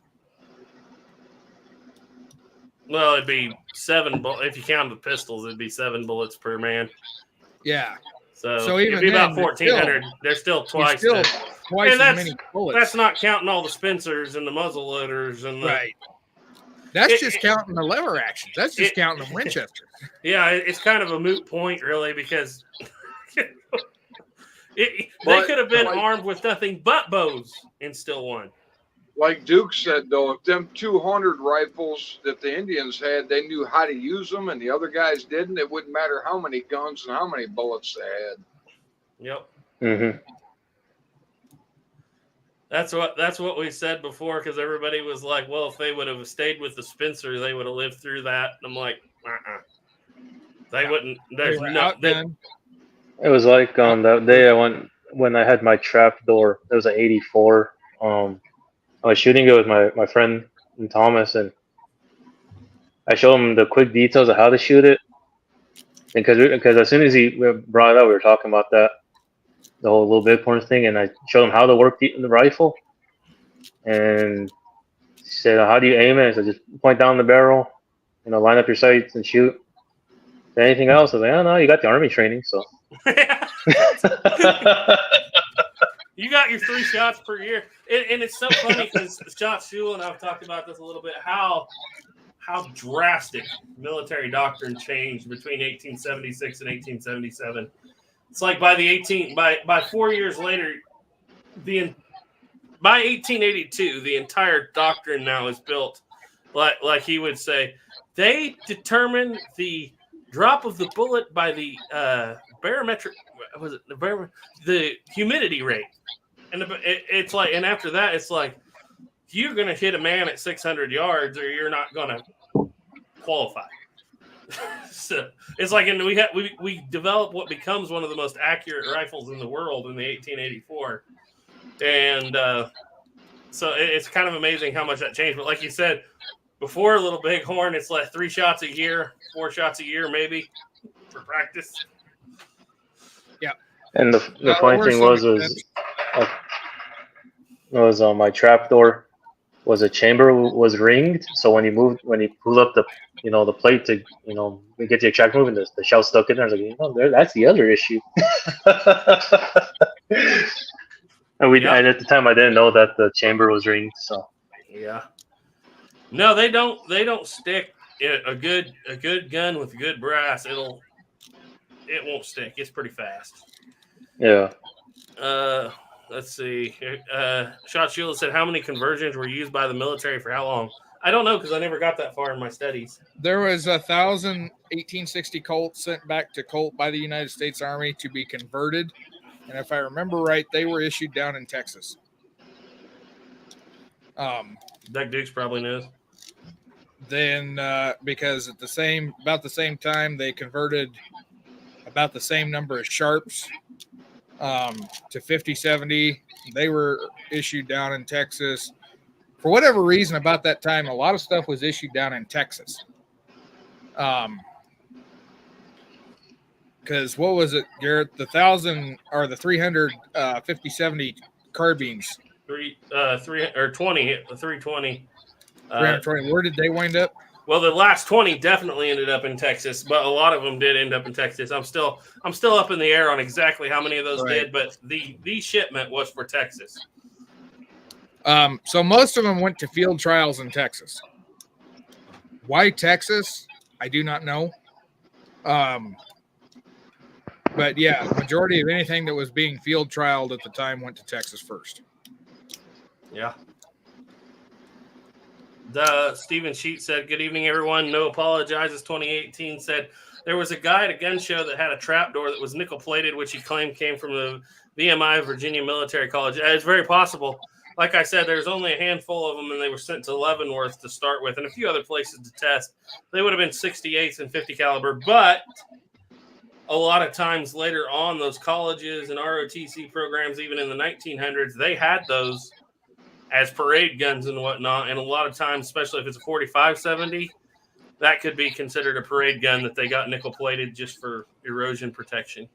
Well, it'd be 7 bullets. If you count the pistols, it'd be 7 bullets per man. Yeah. So even it'd be about then, 1,400. There's still twice. Twice as many bullets. That's not counting all the Spencers and the muzzle loaders and the. Right. That's just counting the lever actions. That's just counting the Winchester. Yeah, it's kind of a moot point, really, because they could have been armed with nothing but bows and still won. Like Duke said, though, if them 200 rifles that the Indians had, they knew how to use them and the other guys didn't, it wouldn't matter how many guns and how many bullets they had. Yep. Mm-hmm. That's what we said before, because everybody was like, well, if they would have stayed with the Spencer, they would have lived through that. And I'm like, They wouldn't. There's no. It was like on that day I went when I had my trap door. It was an 84. I was shooting it with my friend Thomas, and I showed him the quick details of how to shoot it. Because as soon as he brought it up, we were talking about that, the whole Little Bighorn thing, and I showed him how to work the rifle. And he said, "How do you aim it?" I said, "Just point down the barrel, line up your sights and shoot." Anything else? I was like, "Oh no, you got the Army training, so." You got your 3 shots per year, and it's so funny because Scott Shule and I've talked about this a little bit. How drastic military doctrine changed between 1876 and 1877. It's like by 4 years later, by 1882, the entire doctrine now is built like he would say. They determine the drop of the bullet by the barometric. Was it the humidity rate? And it's like, and after that, it's like you're going to hit a man at 600 yards, or you're not going to qualify. So it's like, we developed what becomes one of the most accurate rifles in the world in the 1884, and so it's kind of amazing how much that changed. But like you said, before Little Bighorn, it's like 3 shots a year, 4 shots a year, maybe for practice. And the funny thing was my trapdoor was a chamber was ringed, so when you pull up the the plate to get the extract moving, the shell stuck in there. I was like, that's the other issue. And at the time I didn't know that the chamber was ringed. So yeah, no, they don't stick. A good gun with good brass, it won't stick. It's pretty fast. Yeah. Let's see. Shot Sheila said, how many conversions were used by the military for how long? I don't know because I never got that far in my studies. There was 1,000 1860 Colts sent back to Colt by the United States Army to be converted. And if I remember right, they were issued down in Texas. Doug Dukes probably knows. Then because at about the same time, they converted about the same number of Sharps to 50-70. They were issued down in Texas. For whatever reason, about that time, a lot of stuff was issued down in Texas. Because what was it, Garrett? The 1,000 or the 300 50-70 carbines. 320. 320. Where did they wind up? Well, the last 20 definitely ended up in Texas, but a lot of them did end up in Texas. I'm still up in the air on exactly how many of those did, but the shipment was for Texas. So most of them went to field trials in Texas. Why Texas? I do not know. But yeah, the majority of anything that was being field trialed at the time went to Texas first. Yeah. Stephen Sheet said, good evening, everyone. No apologizes 2018 said there was a guy at a gun show that had a trapdoor that was nickel plated, which he claimed came from the VMI Virginia Military College. It's very possible. Like I said, there's only a handful of them, and they were sent to Leavenworth to start with and a few other places to test. They would have been 68s and 50 caliber, but a lot of times later on, those colleges and ROTC programs, even in the 1900s, they had those as parade guns and whatnot. And a lot of times, especially if it's a 45-70, that could be considered a parade gun that they got nickel plated just for erosion protection.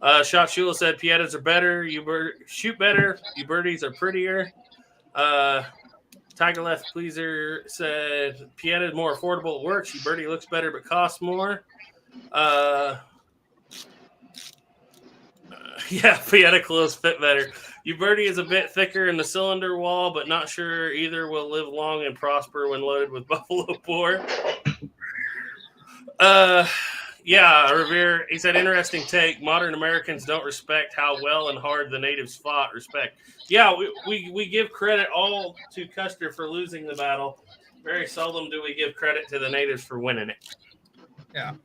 Shot Shula said, Piettas are better. You shoot better. You birdies are prettier. Tiger Left Pleaser said, Pietta is more affordable. It works. You birdie looks better but costs more. Yeah, Pietta clothes fit better. Uberti is a bit thicker in the cylinder wall, but not sure either will live long and prosper when loaded with buffalo boar. Yeah, Revere, he said, interesting take. Modern Americans don't respect how well and hard the natives fought. Respect. Yeah, we give credit all to Custer for losing the battle. Very seldom do we give credit to the natives for winning it. Yeah.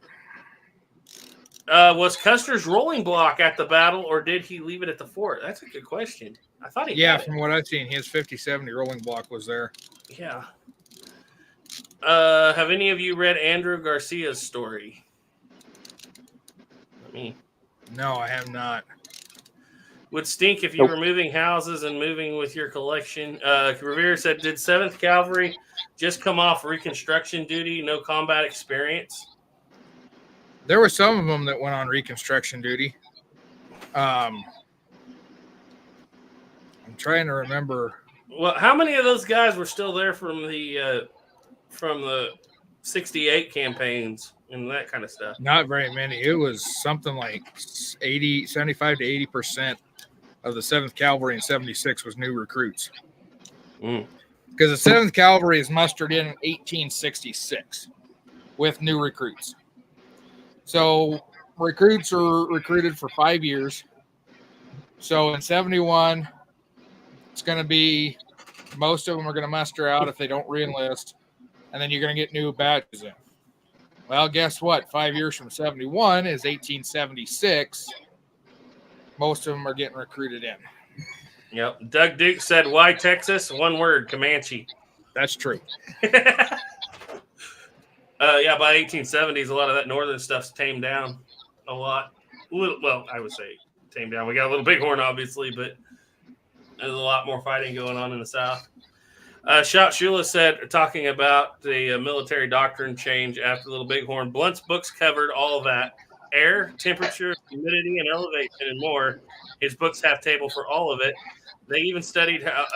Was Custer's rolling block at the battle, or did he leave it at the fort? That's a good question. I thought he had it. From what I've seen, his 50-70 rolling block was there. Yeah. Have any of you read Andrew Garcia's story? No, I have not. Would stink if you were moving houses and moving with your collection. Revere said, did 7th Cavalry just come off reconstruction duty, no combat experience? There were some of them that went on reconstruction duty. I'm trying to remember. Well, how many of those guys were still there from the 68 campaigns and that kind of stuff? Not very many. It was something like 75 to 80% of the 7th Cavalry in 76 was new recruits. Because the 7th Cavalry is mustered in 1866 with new recruits. So recruits are recruited for 5 years. So in 71, it's going to be, most of them are going to muster out if they don't re-enlist, and then you're going to get new batches in. Well, guess what? 5 years from 71 is 1876. Most of them are getting recruited in. Yep. Doug Duke said, why Texas? One word, Comanche. That's true. Yeah, by 1870s, a lot of that northern stuff's tamed down a lot. Well, I would say tamed down. We got a little bighorn, obviously, but there's a lot more fighting going on in the South. Shot Shula said, talking about the military doctrine change after Little Bighorn, Blunt's books covered all of that. Air, temperature, humidity, and elevation, and more. His books have table for all of it. They even studied how,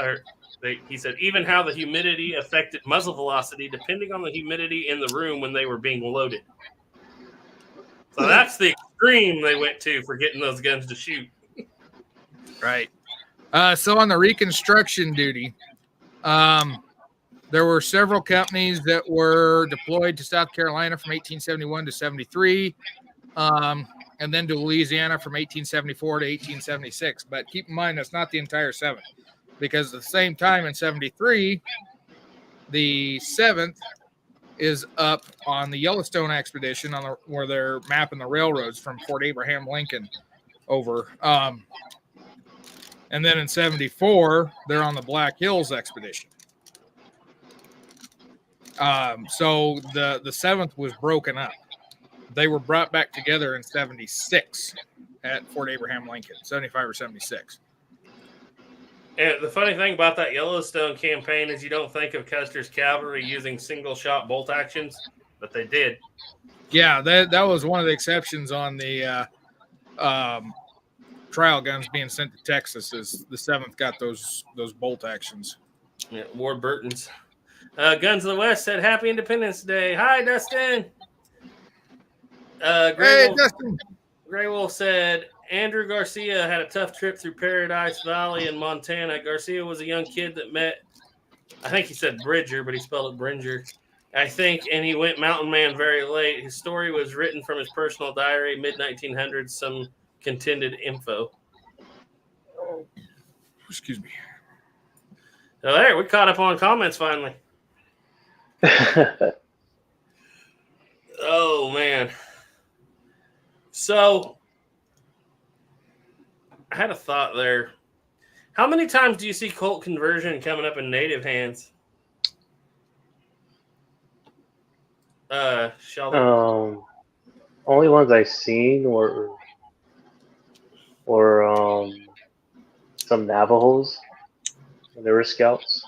he said, even how the humidity affected muzzle velocity depending on the humidity in the room when they were being loaded. So that's the extreme they went to for getting those guns to shoot. Right. So on the reconstruction duty, there were several companies that were deployed to South Carolina from 1871 to 73, and then to Louisiana from 1874 to 1876. But keep in mind, that's not the entire 7th, because at the same time in 73, the 7th is up on the Yellowstone expedition where they're mapping the railroads from Fort Abraham Lincoln over. And then in 74, they're on the Black Hills expedition. So the 7th was broken up. They were brought back together in 76 at Fort Abraham Lincoln, 75 or 76. And the funny thing about that Yellowstone campaign is you don't think of Custer's cavalry using single shot bolt actions, but they did. Yeah, that was one of the exceptions on the trial guns being sent to Texas. Is the 7th got those bolt actions. Yeah, Ward Burton's. Guns of the West said Happy Independence Day. Hi, Dustin. Dustin. Gray Wolf said Andrew Garcia had a tough trip through Paradise Valley in Montana. Garcia was a young kid that met, I think he said Bridger, but he spelled it Bringer, I think, and he went mountain man very late. His story was written from his personal diary, mid-1900s, some contended info. Excuse me. So there, we caught up on comments finally. Oh, man. So, I had a thought there. How many times do you see Colt conversion coming up in native hands? Sheldon? Only ones I've seen were some Navajos. They were scouts.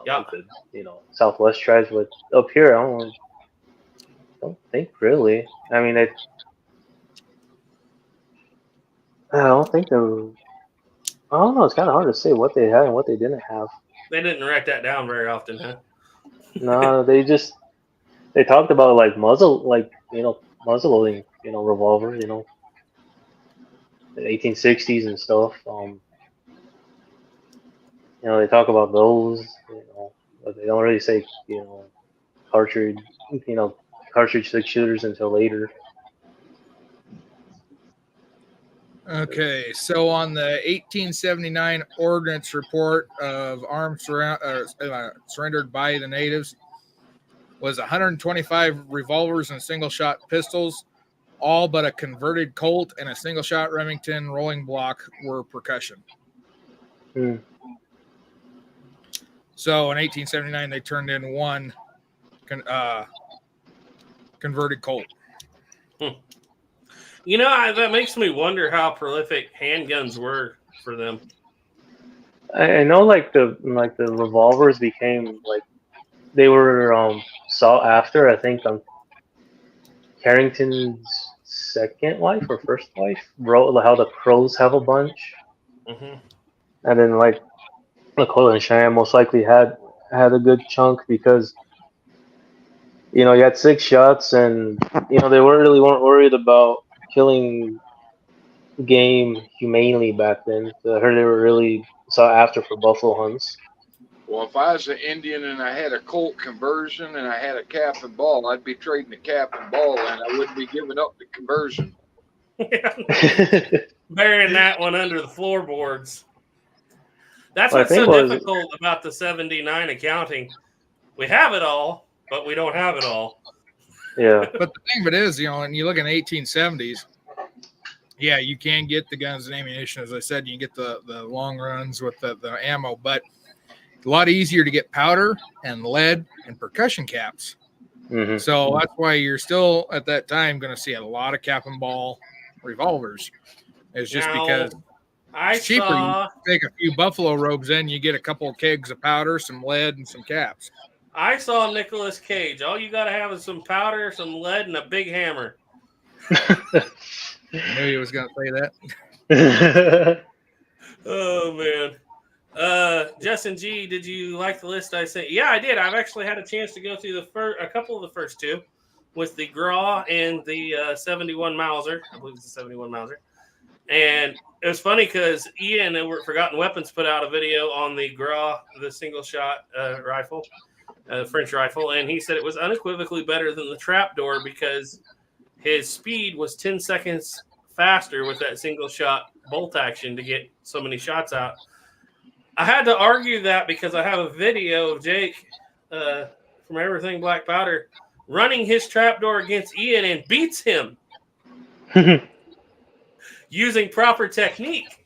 Yeah. The, Southwest tribes, but up here, I don't think really. I mean, I don't think I don't know. It's kind of hard to say what they had and what they didn't have. They didn't write that down very often, huh? No, they talked about like muzzle loading, revolvers, the 1860s and stuff. They talk about those, but they don't really say, cartridge 6-shooters until later. Okay, so on the 1879 ordnance report of arms surrendered by the natives was 125 revolvers and single-shot pistols, all but a converted Colt and a single-shot Remington rolling block were percussion. So in 1879, they turned in one converted Colt. That makes me wonder how prolific handguns were for them. I know, the revolvers became they were sought after. I think Carrington's second wife or first wife wrote how the Crows have a bunch, and then McCoy and Cheyenne most likely had a good chunk because you had 6 shots and they weren't worried about killing game humanely back then. I heard they were really sought after for buffalo hunts. Well, if I was an Indian and I had a Colt conversion and I had a cap and ball, I'd be trading the cap and ball and I wouldn't be giving up the conversion. Burying that one under the floorboards. That's what's so difficult about the 79 accounting. We have it all, but we don't have it all. Yeah. But the thing of it is, and you look in the 1870s, yeah, you can get the guns and ammunition. As I said, you can get the long runs with the ammo. But a lot easier to get powder and lead and percussion caps. Mhm. So that's why you're still at that time going to see a lot of cap and ball revolvers. It's just Now, because I it's cheaper. saw You take a few buffalo robes in, you get a couple of kegs of powder, some lead, and some caps. Nicolas Cage. All you got to have is some powder, some lead, and a big hammer. I knew he was going to say that. Oh man. Justin G, did you like the list I sent? Yeah, I did. I've actually had a chance to go through a couple of the first two with the Graw and the 71 Mauser. I believe it's the 71 Mauser. And it was funny because Ian over Forgotten Weapons put out a video on the Graw, the single shot rifle, French rifle, and he said it was unequivocally better than the trapdoor because his speed was 10 seconds faster with that single shot bolt action to get so many shots out. I had to argue that because I have a video of Jake from Everything Black Powder running his trapdoor against Ian and beats him using proper technique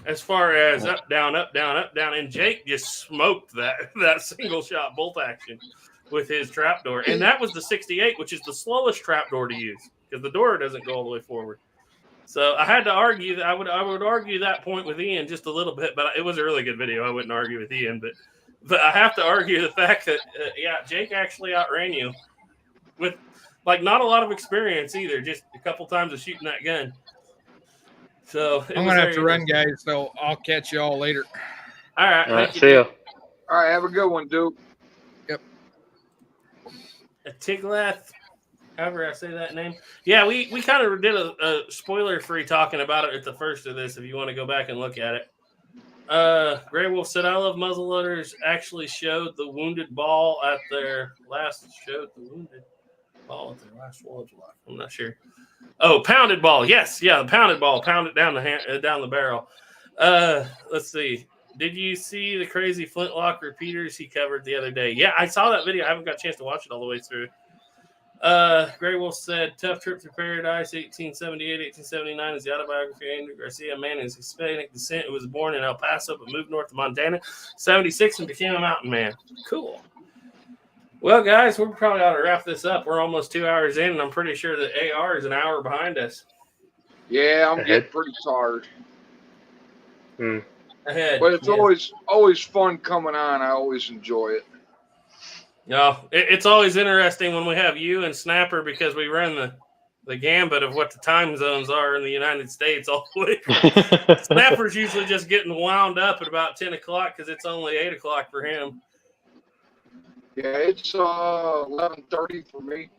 as far as up, down, and Jake just smoked that single shot bolt action with his trapdoor. And that was the 68, which is the slowest trapdoor to use because the door doesn't go all the way forward. So I had to argue that I would argue that point with Ian just a little bit, but it was a really good video. I wouldn't argue with Ian, but I have to argue the fact that Jake actually outran you with like not a lot of experience either, just a couple times of shooting that gun. So I'm going to have to run, guys, so I'll catch you all later. All right. All right, see ya. All right, have a good one, Duke. Yep. A Tiglath, however I say that name. Yeah, we kind of did a spoiler-free talking about it at the first of this if you want to go back and look at it. Grey Wolf said, I love muzzleloaders actually showed the wounded ball at their last Wallage Lock. I'm not sure. Oh, pounded ball. Yes, yeah, the pounded ball. Pounded down the barrel. Let's see. Did you see the crazy flintlock repeaters he covered the other day? Yeah, I saw that video. I haven't got a chance to watch it all the way through. Grey Wolf said, Tough Trip to Paradise, 1878, 1879 is the autobiography of Andrew Garcia, a man of Hispanic descent who was born in El Paso but moved north to Montana, 76, and became a mountain man. Cool. Well, guys, we're probably ought to wrap this up. We're almost 2 hours in, and I'm pretty sure that AR is an hour behind us. Yeah, I'm getting pretty tired. Ahead. But it's always fun coming on. I always enjoy it. No, it's always interesting when we have you and Snapper because we run the gambit of what the time zones are in the United States all the way. Snapper's usually just getting wound up at about 10 o'clock because it's only 8 o'clock for him. Yeah, it's 11:30 for me.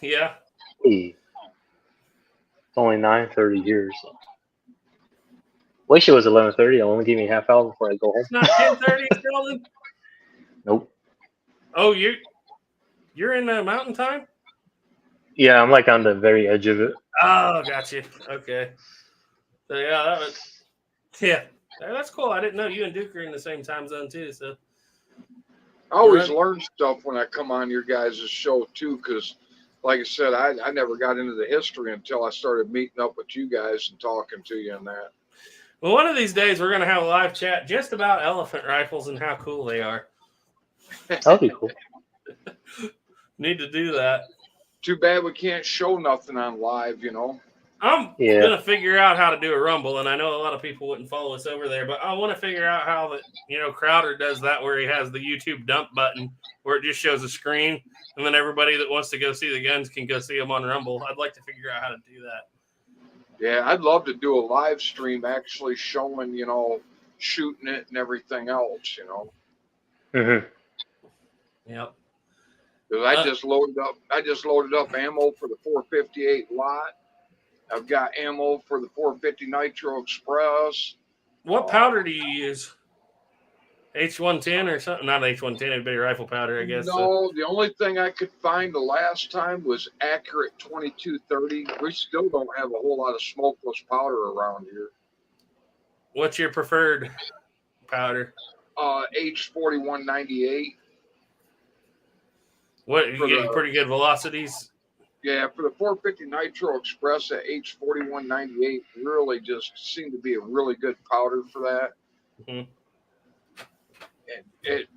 Yeah. It's only 9:30 here. So. Wish it was 11:30. It'll only give me a half hour before I go home. It's not 10:30, Sheldon? Nope. Oh, you're in the mountain time? Yeah, I'm like on the very edge of it. Oh, gotcha. Okay. So yeah, that's cool. I didn't know you and Duke are in the same time zone too. So I always learn stuff when I come on your guys' show too, because like I said, I never got into the history until I started meeting up with you guys and talking to you and that. Well, one of these days we're gonna have a live chat just about elephant rifles and how cool they are. That'll be cool. Need to do that. Too bad we can't show nothing on live, you know. I'm gonna figure out how to do a Rumble, and I know a lot of people wouldn't follow us over there, but I want to figure out how that Crowder does that, where he has the YouTube dump button, where it just shows a screen, and then everybody that wants to go see the guns can go see them on Rumble. I'd like to figure out how to do that. Yeah, I'd love to do a live stream actually showing, shooting it and everything else, Mm-hmm. Yep. Because I just loaded up ammo for the 458 lot. I've got ammo for the 450 Nitro Express. What powder do you use? H110 or something? Not H110, it'd be rifle powder, I guess. No, the only thing I could find the last time was Accurate 2230. We still don't have a whole lot of smokeless powder around here. What's your preferred powder? H4198. What, you getting pretty good velocities? Yeah, for the 450 Nitro Express, that H4198 really just seemed to be a really good powder for that. Mm-hmm. and it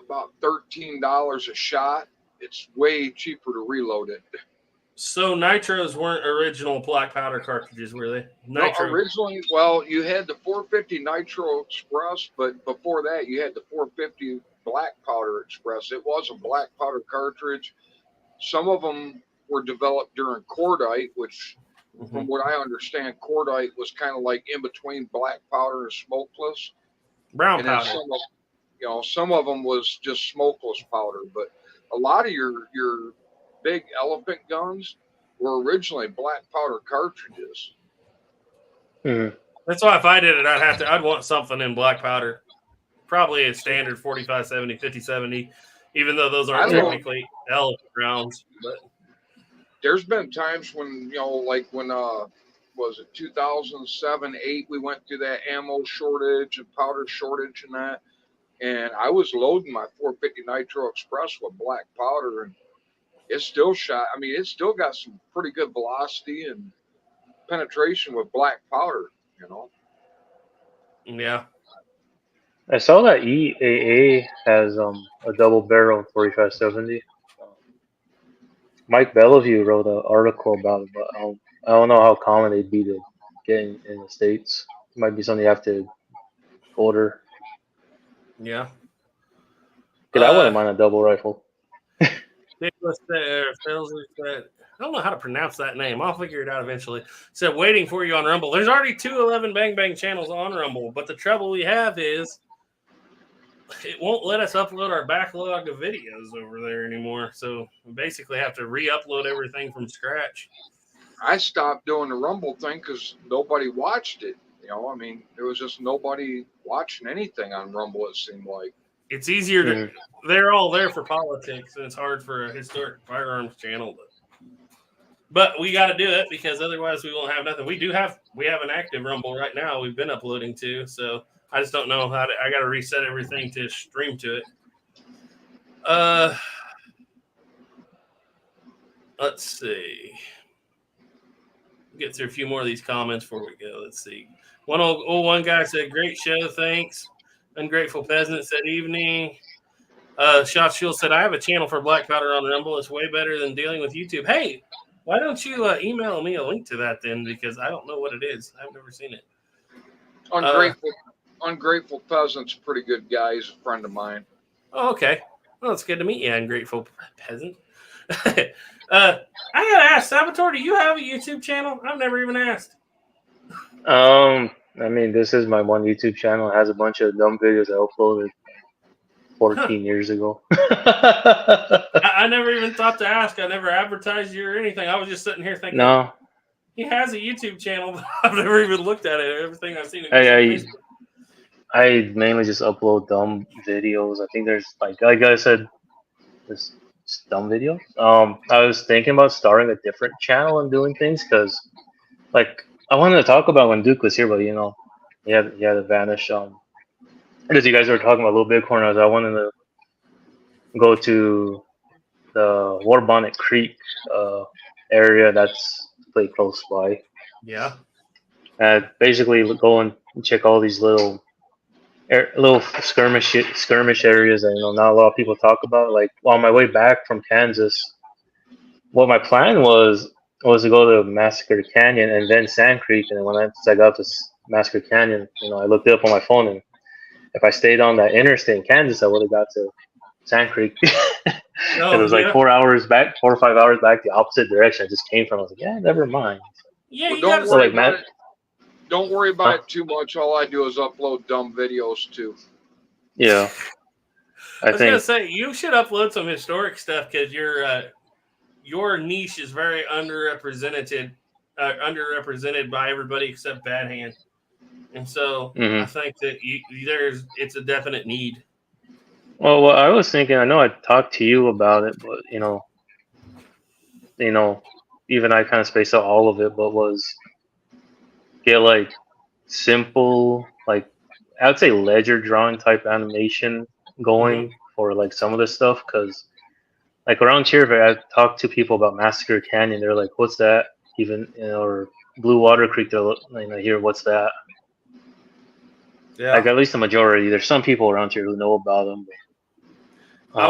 about $13 a shot. It's way cheaper to reload it. So nitros weren't original black powder cartridges, were they? No, originally, well, you had the 450 Nitro Express, but before that, you had the 450 Black Powder Express. It was a black powder cartridge. Some of them were developed during cordite, which, from what I understand, cordite was kind of like in between black powder and smokeless. Brown And powder. Some of them was just smokeless powder, but a lot of your big elephant guns were originally black powder cartridges. That's why if I did it, I'd want something in black powder. Probably a standard 4570, 5070, even though those aren't technically elephant rounds. But there's been times when, like when was it 2007, 8, we went through that ammo shortage and powder shortage and that. And I was loading my 450 Nitro Express with black powder, and it still shot. I mean, it still got some pretty good velocity and penetration with black powder, Yeah. I saw that EAA has a double barrel 4570. Mike Bellevue wrote an article about it, but I don't know how common it'd be to get in the States. It might be something you have to order. Yeah. Because I wouldn't mind a double rifle. Nicholas said, I don't know how to pronounce that name. I'll figure it out eventually. Said, waiting for you on Rumble. There's already 211 Bang Bang channels on Rumble, but the trouble we have is it won't let us upload our backlog of videos over there anymore. So we basically have to re-upload everything from scratch. I stopped doing the Rumble thing because nobody watched it. I mean, there was just nobody watching anything on Rumble, it seemed like. It's easier to, they're all there for politics, and it's hard for a historic firearms channel. But we got to do it because otherwise we won't have nothing. We have an active Rumble right now we've been uploading to, so I just don't know I got to reset everything to stream to it. Let's see. Get through a few more of these comments before we go. Let's see. 101 guy said, great show, thanks. Ungrateful Peasant said, evening. Shot Shield said, I have a channel for black powder on Rumble. It's way better than dealing with YouTube. Hey, why don't you email me a link to that then? Because I don't know what it is. I've never seen it. Ungrateful Peasant's a pretty good guy. He's a friend of mine. Oh, okay. Well, it's good to meet you, Ungrateful Peasant. I got to ask, Salvatore, do you have a YouTube channel? I've never even asked. I mean, this is my one YouTube channel. It has a bunch of dumb videos I uploaded 14 years ago. I never even thought to ask. I never advertised you or anything. I was just sitting here thinking, no, he has a YouTube channel, but I've never even looked at it. Everything I've seen. I mainly just upload dumb videos. I think there's like I said, this dumb videos. I was thinking about starting a different channel and doing things because, like, I wanted to talk about when Duke was here, but he had to vanish. Because you guys were talking about Little Bighorn, I wanted to go to the Warbonnet Creek area that's pretty close by. Yeah. And basically go and check all these little skirmish areas that not a lot of people talk about. Like on my way back from Kansas, what my plan was to go to Massacre Canyon and then Sand Creek. And then once I got to Massacre Canyon, I looked it up on my phone, and if I stayed on that interstate in Kansas, I would have got to Sand Creek. It was like 4 or 5 hours back the opposite direction I just came from. I was like, yeah, never mind. Yeah, Well, you don't got worry to about it. Don't worry about it too much. All I do is upload dumb videos too. Yeah. I was gonna say you should upload some historic stuff because your niche is very underrepresented by everybody except Bad Hand, and so I think that it's a definite need. Well, what I was thinking, I know I talked to you about it, but even I kind of spaced out all of it, but was get like simple, like I would say ledger drawing type animation going for like some of this stuff, because like around here, if I talked to people about Massacre Canyon, they're like, "What's that?" Even or Blue Water Creek, they're here, "What's that?" Yeah. Like at least the majority. There's some people around here who know about them. But,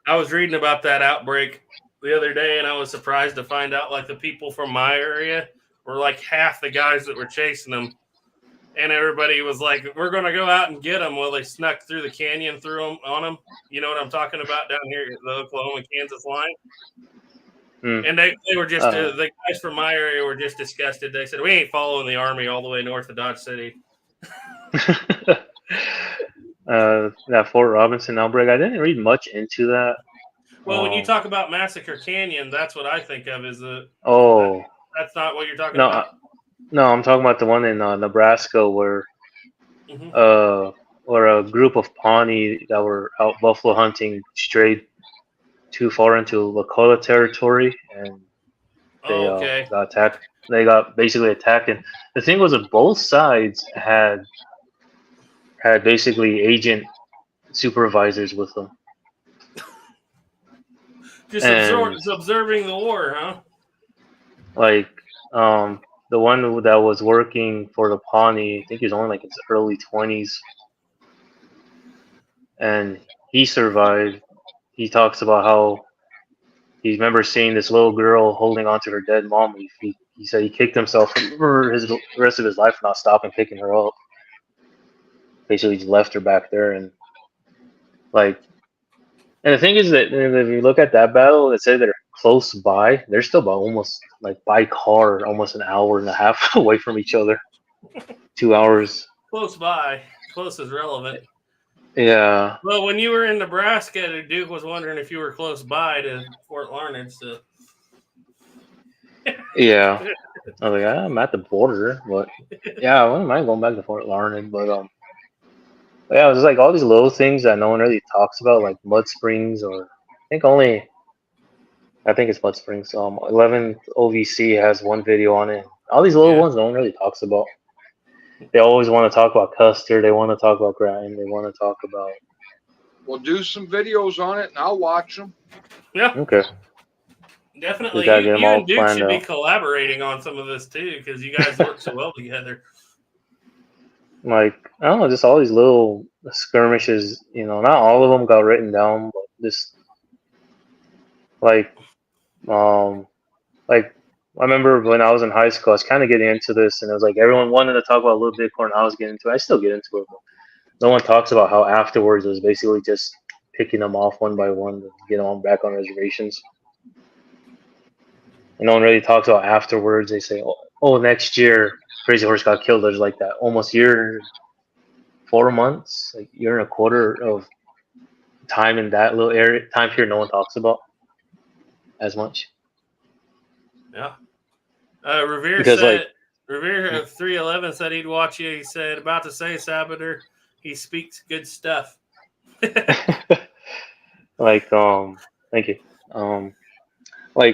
I was reading about that outbreak the other day, and I was surprised to find out like the people from my area were like half the guys that were chasing them, and everybody was like, "We're going to go out and get them." Well, they snuck through the canyon, through them on them. You know what I'm talking about down here at the Oklahoma-Kansas line. And they were just the guys from my area were just disgusted. They said, "We ain't following the army all the way north of Dodge City." That Fort Robinson outbreak, I didn't read much into that. Well, when you talk about Massacre Canyon, that's what I think of as the. Oh, that's not what you're talking about. No, I'm talking about the one in Nebraska where, where a group of Pawnee that were out buffalo hunting strayed too far into Lakota territory, and they got attacked. They got basically attacked, and the thing was that both sides had basically agent supervisors with them. Just observing the war, huh? Like, the one that was working for the Pawnee, I think he was only like in his early 20s, and he survived. He talks about how he remembers seeing this little girl holding onto her dead mom. He said he kicked himself for the rest of his life, not stopping picking her up. Basically, just left her back there, and the thing is that if you look at that battle, it said they're close by. They're still about almost like by car, almost an hour and a half away from each other. 2 hours. Close by. Close is relevant. Yeah. Well, when you were in Nebraska, Duke was wondering if you were close by to Fort Larned. So. Yeah. I was like, I'm at the border, but yeah, I wouldn't mind going back to Fort Larned, but yeah, it was like all these little things that no one really talks about, like Mud Springs, or I think it's Mud Springs. 11th OVC has one video on it. All these little ones no one really talks about. They always want to talk about Custer. They want to talk about Grattan. They want to talk about. We'll do some videos on it, and I'll watch them. Yeah. Okay. Definitely. You and Duke should be collaborating on some of this too, because you guys work so well together. Like, I don't know, just all these little skirmishes, not all of them got written down, but just I remember when I was in high school, I was kind of getting into this, and it was like everyone wanted to talk about Little Bighorn. I was getting into it. I still get into it, but no one talks about how afterwards it was basically just picking them off one by one to get them back on reservations. And no one really talks about afterwards. They say, oh, next year Crazy Horse got killed. There's like that almost year, 4 months, like year and a quarter of time in that little time period no one talks about as much. Yeah. Revere said, Revere 311 said he'd watch you. He said, about to say, Sabater, he speaks good stuff. Thank you.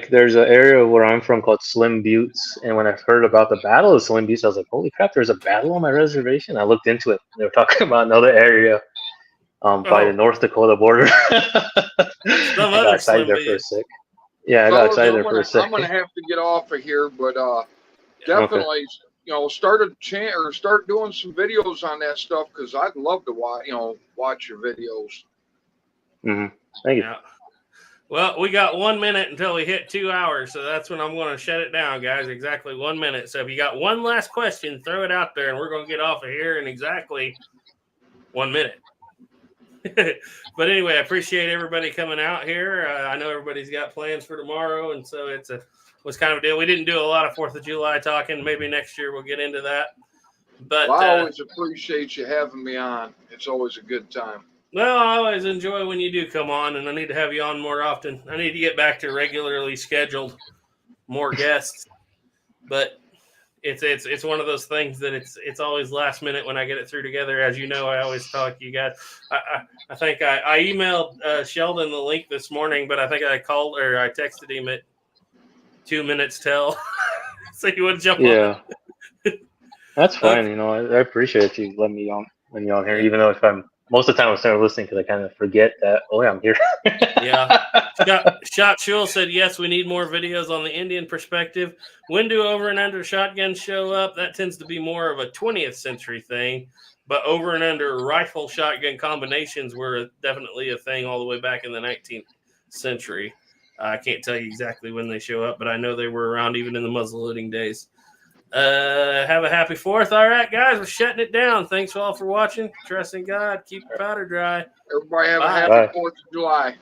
There's an area where I'm from called Slim Buttes, and when I heard about the Battle of Slim Buttes, I was like, holy crap, there's a battle on my reservation. I looked into it. They were talking about another area by the North Dakota border. I got excited there for a sec. Yeah, I got excited there for a sec. I'm going to have to get off of here, but definitely, start doing some videos on that stuff, because I'd love to watch your videos. Mm-hmm. Thank you. Yeah. Well, we got 1 minute until we hit 2 hours, so that's when I'm going to shut it down, guys. Exactly 1 minute. So if you got one last question, throw it out there, and we're going to get off of here in exactly 1 minute. But anyway, I appreciate everybody coming out here. I know everybody's got plans for tomorrow, and so was kind of a deal. We didn't do a lot of 4th of July talking. Maybe next year we'll get into that. But I always appreciate you having me on. It's always a good time. Well, I always enjoy when you do come on, and I need to have you on more often. I need to get back to regularly scheduled more guests, but it's one of those things that it's always last minute when I get it through together. As you know, I always talk to you guys. I think I emailed Sheldon the link this morning, but I think I called or I texted him at 2 minutes till, so he would jump on. Yeah, that's fine. I appreciate you letting me on here, even though most of the time I'm starting listening because I kind of forget that, I'm here. Yeah. Shot Shul said, yes, we need more videos on the Indian perspective. When do over and under shotguns show up? That tends to be more of a 20th century thing. But over and under rifle shotgun combinations were definitely a thing all the way back in the 19th century. I can't tell you exactly when they show up, but I know they were around even in the muzzleloading days. Have a happy 4th. All right, guys, we're shutting it down. Thanks all for watching. Trust in God. Keep your powder dry. Everybody have Bye. a happy 4th of July.